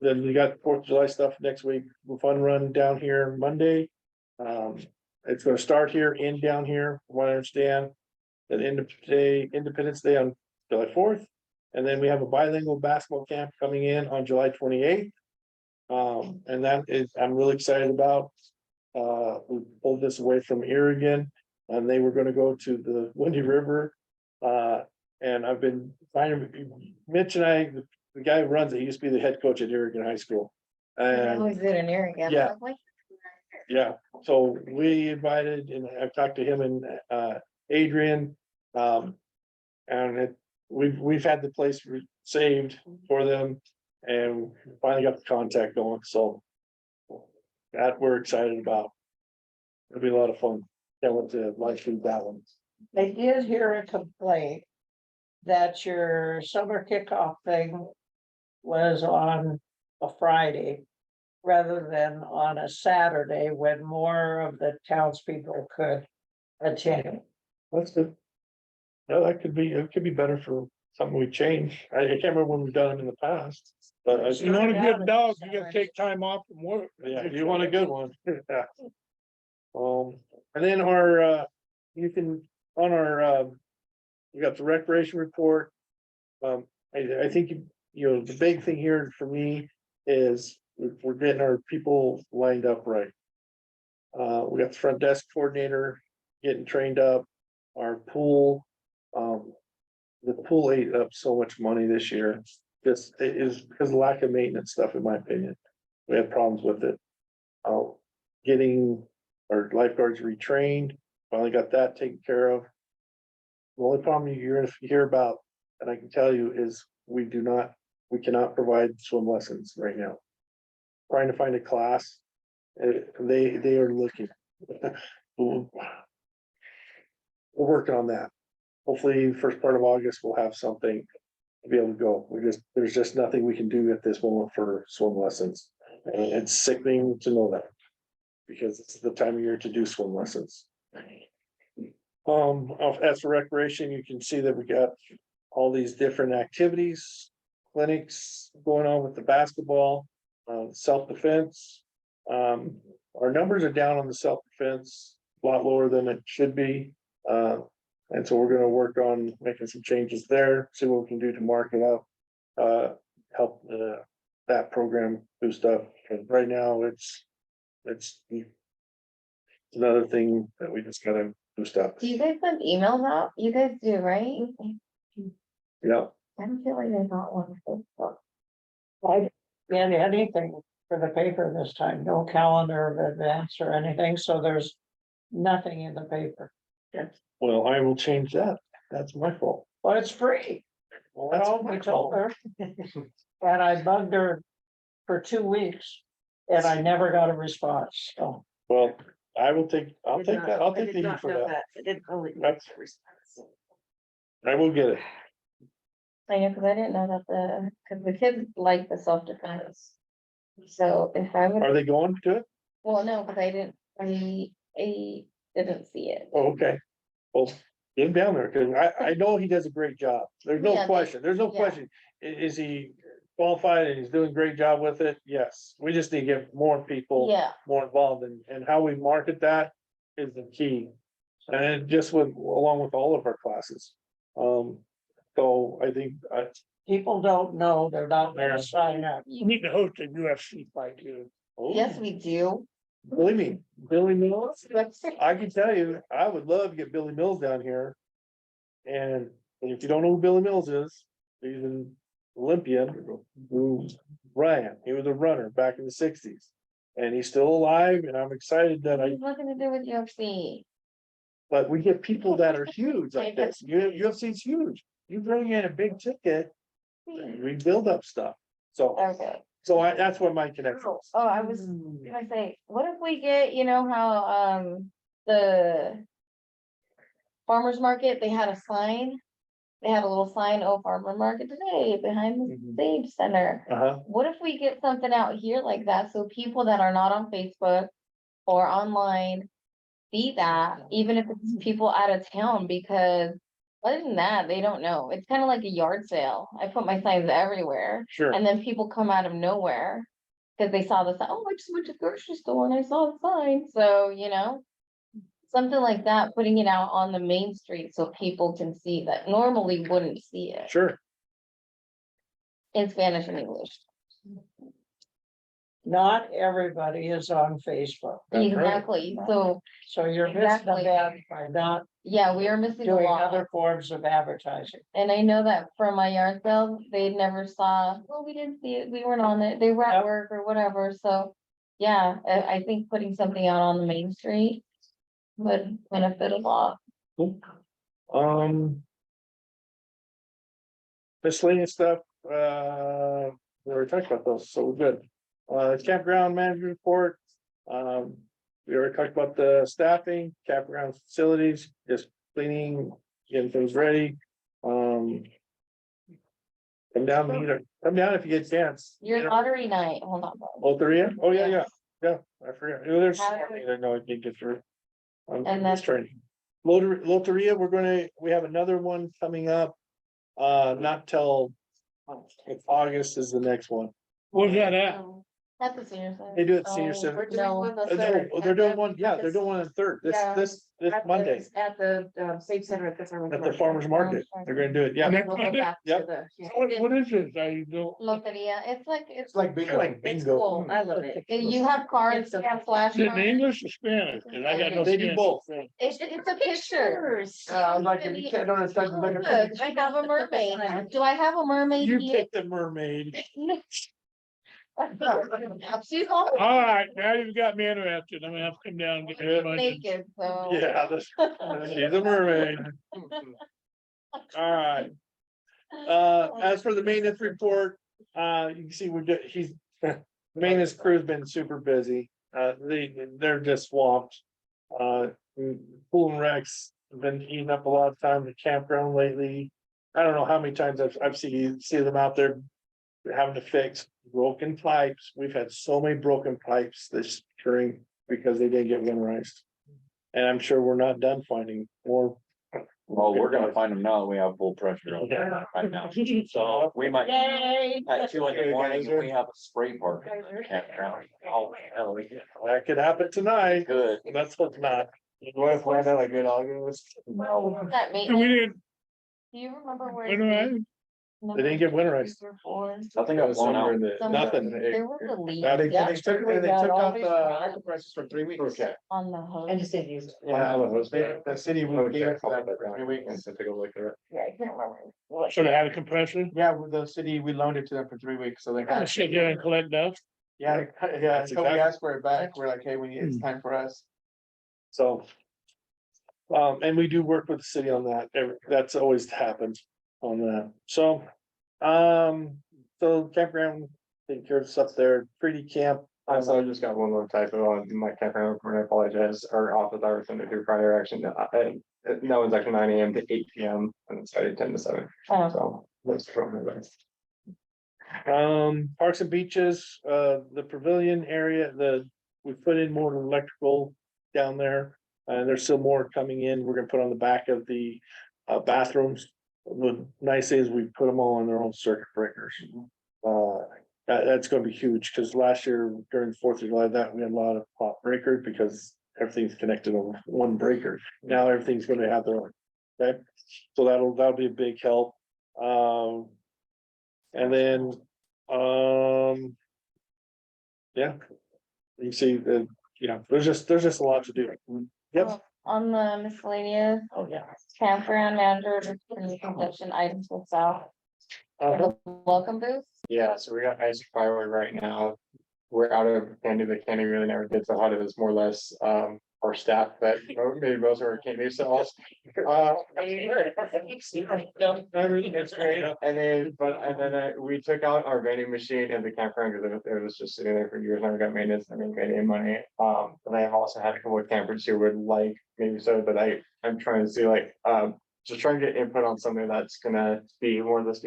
then we got 4th of July stuff next week. Fun run down here Monday. It's gonna start here, end down here, from what I understand. At the end of today, Independence Day on July 4th. And then we have a bilingual basketball camp coming in on July 28th. And that is, I'm really excited about. We pulled this away from Oregon, and they were gonna go to the Windy River. And I've been Mitch and I, the guy who runs it, he used to be the head coach at Oregon High School. I And always did an ear again. Yeah. Like, yeah, so we invited, and I've talked to him and Adrian. And we've had the place saved for them. And finally got the contact going, so that we're excited about. It'll be a lot of fun. Can't wait to live through that one. I did hear a complaint that your summer kickoff thing was on a Friday rather than on a Saturday when more of the townspeople could attend. That's good. Yeah, that could be, it could be better for something we change. I can't remember when we've done it in the past. But I, You want a good dog, you gotta take time off from work. yeah, you want a good one. Yeah. And then you can, on our, we got the recreation report. I think, you know, the big thing here for me is we're getting our people lined up right. We got the front desk coordinator getting trained up, our pool. The pool ate up so much money this year. Just, it is because of lack of maintenance stuff, in my opinion. We had problems with it. Getting our lifeguards retrained, finally got that taken care of. The only problem you're gonna hear about, and I can tell you, is we cannot provide swim lessons right now. Trying to find a class, they are looking. We're working on that. Hopefully, first part of August, we'll have something to be able to go. There's just nothing we can do at this moment for swim lessons. And it's sickening to know that. Because it's the time of year to do swim lessons. As for recreation, you can see that we got all these different activities, clinics going on with the basketball, self-defense. Our numbers are down on the self-defense, a lot lower than it should be. And so we're gonna work on making some changes there, see what we can do to mark it up, help that program boost up. And right now it's another thing that we just gotta boost up. Do you guys send emails out? You guys do, right? Yeah, I don't feel like I got one. on Facebook. I didn't get anything for the paper this time, no calendar of events or anything, so there's nothing in the paper. well, I will change that. That's my fault. But it's free. Well, Well, that's I told her. And I bugged her for 2 weeks and I never got a response, so. well, I'll take that. I'll take the heat for that. I didn't only. That's- I will get it. I know, cause I didn't know that cause the kids like the self-defense. So if I would, Are they going to it? well, no, cause I didn't see it. Oh, okay. Well, get him down there, cause I know he does a great job. There's no Yeah, question. There's no yeah. question. Is he qualified and he's doing a great job with it? Yes. We just need to get more people Yeah, more involved and how we market that is the key. And it just along with all of our classes. So I think People don't know, they're not gonna sign up. You need to host a UFC fight too. yes, we do. Believe me, Billy Mills, I can tell you, I would love to get Billy Mills down here. And if you don't know who Billy Mills is, he's an Olympian who ran, he was a runner back in the sixties. And he's still alive and I'm excited that It's nothing to do with UFC. but we get people that are huge like this. UFC's huge. You bring in a big ticket, we build up stuff. So, Okay. that's what my connection is. Oh, I was gonna say, what if we get, you know how, the farmer's market, they had a sign? They had a little sign, oh, farmer market today behind the Mhm. stage center. Uh-huh, What if we get something out here like that, so people that are not on Facebook or online see that, even if it's people out of town, because other than that, they don't know. It's kind of like a yard sale. I put my signs everywhere, sure. and then people come out of nowhere because they saw the sign. Oh, I just went to the grocery store and I saw the sign. So, you know, something like that, putting it out on the main street so people can see that normally wouldn't see it Sure. in Spanish and English. Not everybody is on Facebook, That's right. Exactly. So, so you're missing Exactly. that by not yeah, we are missing a doing lot. other forms of advertising. And I know that from my yard sale, they never saw, well, we didn't see it, we weren't on it, they were at Yep. work or whatever, so. Yeah, I think putting something out on the main street would benefit a lot. Cool. Miscellaneous stuff, we already talked about those, so we're good. Campground manager report, We already talked about the staffing, campground facilities, just cleaning, getting things ready. Come down, come down if you get a chance. Your lottery night, hold on. Loteria? Oh, yeah, Yeah. yeah, I forgot. There's, How- I know I didn't get through. And And that's- that's training. Loteria, we have another one coming up. Not till August is the next one. Where's that at? At the senior center. They do it senior Oh, center. we're doing one the third. They're doing one, yeah, they're doing one on the third, Yeah. this At Monday, the- At the Safe Center at the farmer's at the market. farmer's market. They're gonna do it, yeah. Next We'll go Monday? back to Yep. the- yeah. What is this? I don't. Loteria, it's like, It's like bingo. It's cool, I love it. you have cards, you have flash Is it in cards. English or Spanish? 'Cause I got no. They do Spanish. both. It's a picture. Like if you can't understand. Oh, look, I have a mermaid. Do I have a mermaid You here? picked the mermaid. She's all All right, now you've got me interested. I'm gonna have to come down and get this money. naked, so. Yeah, she's a mermaid. All right. As for the maintenance report, you can see he's, maintenance crew's been super busy. They're just swamped. Pool and Rex have been eating up a lot of time at the campground lately. I don't know how many times I've seen them out there having to fix broken pipes. We've had so many broken pipes this spring because they didn't get winterized. And I'm sure we're not done finding more. Well, we're gonna find them now that we have full pressure on there right now. So we might, Yay. at 2 in the morning, if we have a spray park campground. Oh, hell, yeah. That could happen tonight. Good. Let's hope not. You want to find out like good August? That And we maintenance, didn't, do you remember where? wait a minute. They didn't get winterized. Nothing got blown out. Nothing. There was a leak They took out these the prices for 3 weeks. Okay. on the hose. And just didn't use it. Yeah, the city will Okay. give it for that for 3 weeks. Take a look at it. Yeah, I can't remember. So they had a compressor. Yeah, with the city, we loaned it to them for 3 weeks, so they. Gotta sit there and collect dust. Yeah, yeah, That's until we exactly- asked for it back, we're like, hey, it's time for us. So. And we do work with the city on that. That's always happened on that. So. So campground, taking care of stuff there, pretty camp. So I just got one more typo on my campground report, I apologize, our office hours to do prior action, and that was actually 9 AM to 8 PM, and it started 10 to 7, Oh, so. That's from my best. Parks and beaches, the pavilion area, we put in more electrical down there. And there's still more coming in. We're gonna put on the back of the bathrooms. The nice is we put them all on their own circuit breakers. That's gonna be huge, because last year during the 4th of July, we had a lot of pop breakers because everything's connected on one breaker. Now everything's gonna have their own. Okay, so that'll be a big help. And then, yeah. You see, there's just a lot to do. Yep. on the miscellaneous. Oh, yeah. Campground manager, concession items with South. Welcome booth. Yeah, so we got ice firework right now. We're out of candy, the candy really never gets a lot of it's more or less, our staff that maybe most of our candy sells. It's great. And then we took out our vending machine in the campground because it was just sitting there for years, never got maintenance, never made any money. And I have also had a couple of campers who would like maybe so, but I'm trying to see just trying to get input on something that's gonna be more of this.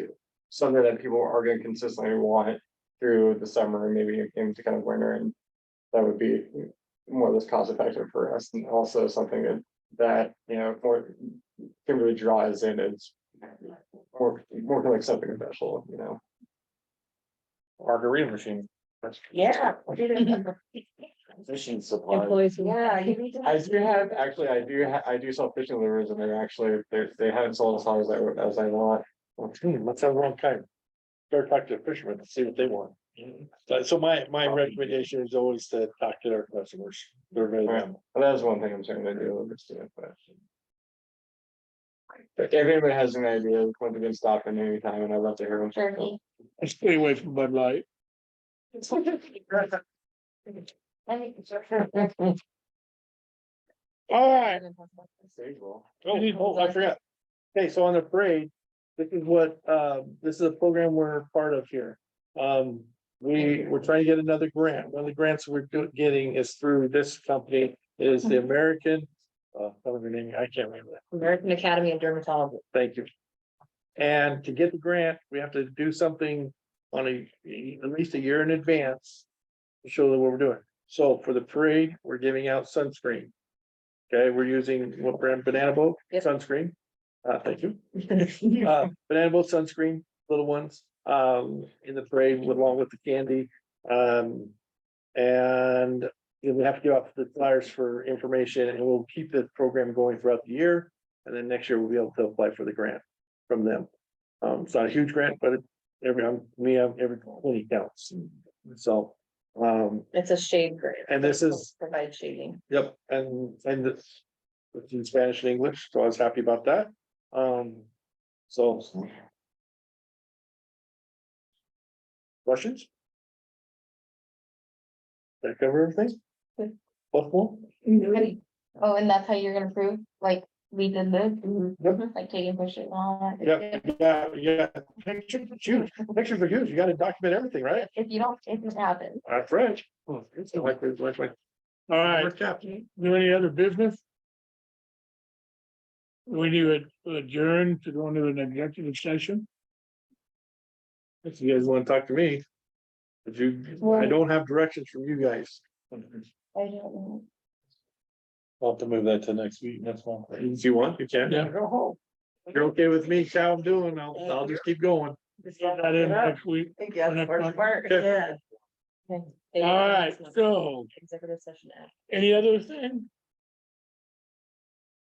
Something that people are gonna consistently want through the summer and maybe into kind of winter, and that would be more or less cost effective for us, and also something that more can really draw us in. It's more like something special, Margarita machine. Yeah. Fishing supplies. Employees, yeah, you need to. I do sell fishing lures, and they haven't sold as hard as I want. Let's have the wrong kind. Start talking to fishermen and see what they want. So my recommendation is always to talk to their customers. They're very. But that is one thing I'm trying to do with this too, but. If anybody has an idea, want to stop in any time, and I'd love to hear them. Turkey. Stay away from Bud Light. All right. I forgot. Okay, so on the parade, this is a program we're part of here. we're trying to get another grant. One of the grants we're getting is through this company, is the American. Tell me the name, I can't remember that. American Academy of Dermatology. Thank you. And to get the grant, we have to do something on at least a year in advance. To show them what we're doing. So for the parade, we're giving out sunscreen. Okay, we're using what brand, Banana Boat Yep. sunscreen. Thank you. Banana Boat sunscreen, little ones, in the parade along with the candy. And we have to give out the flyers for information, and we'll keep this program going throughout the year. And then next year we'll be able to apply for the grant from them. It's not a huge grant, but every 20 counts. So, It's a shade grant. And this is- Provide shading. yep, and it's in Spanish and English, so I was happy about that. So. Questions? Did I cover everything? Good. Possible? Oh, and that's how you're gonna prove, like, we did this, Yep. like taking pictures and all that. Yeah. Pictures are huge. You gotta document everything, right? If you don't, it just happens. That's right. It's like. All right, do any other business? We need to adjourn to go into an executive session. If you guys wanna talk to me. But I don't have directions from you guys. I don't know. I'll have to move that to next week, that's fine. If you want, you can. Yeah. Go home. If you're okay with me, how I'm doing, I'll just keep going. Get that in next week. Yeah, Next first month. part, Yeah. yeah. Okay. All right, so Executive session. any other thing?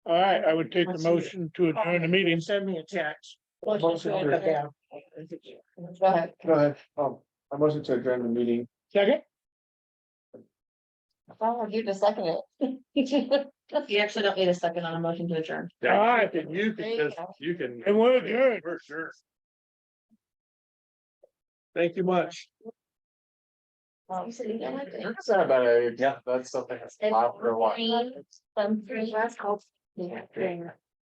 All right, I would take the motion to adjourn the meeting. Send me a text. Motion to- Yeah. Go ahead. Go ahead. I motion to adjourn the meeting. Second, Oh, you just second it. You actually don't need a second on a motion to adjourn. all right, You can just, you can. and we're adjourned. For sure. Thank you much. That's not a bad idea. Yeah, that's something that's allowed for a while. Sunscreen. Last call. Yeah.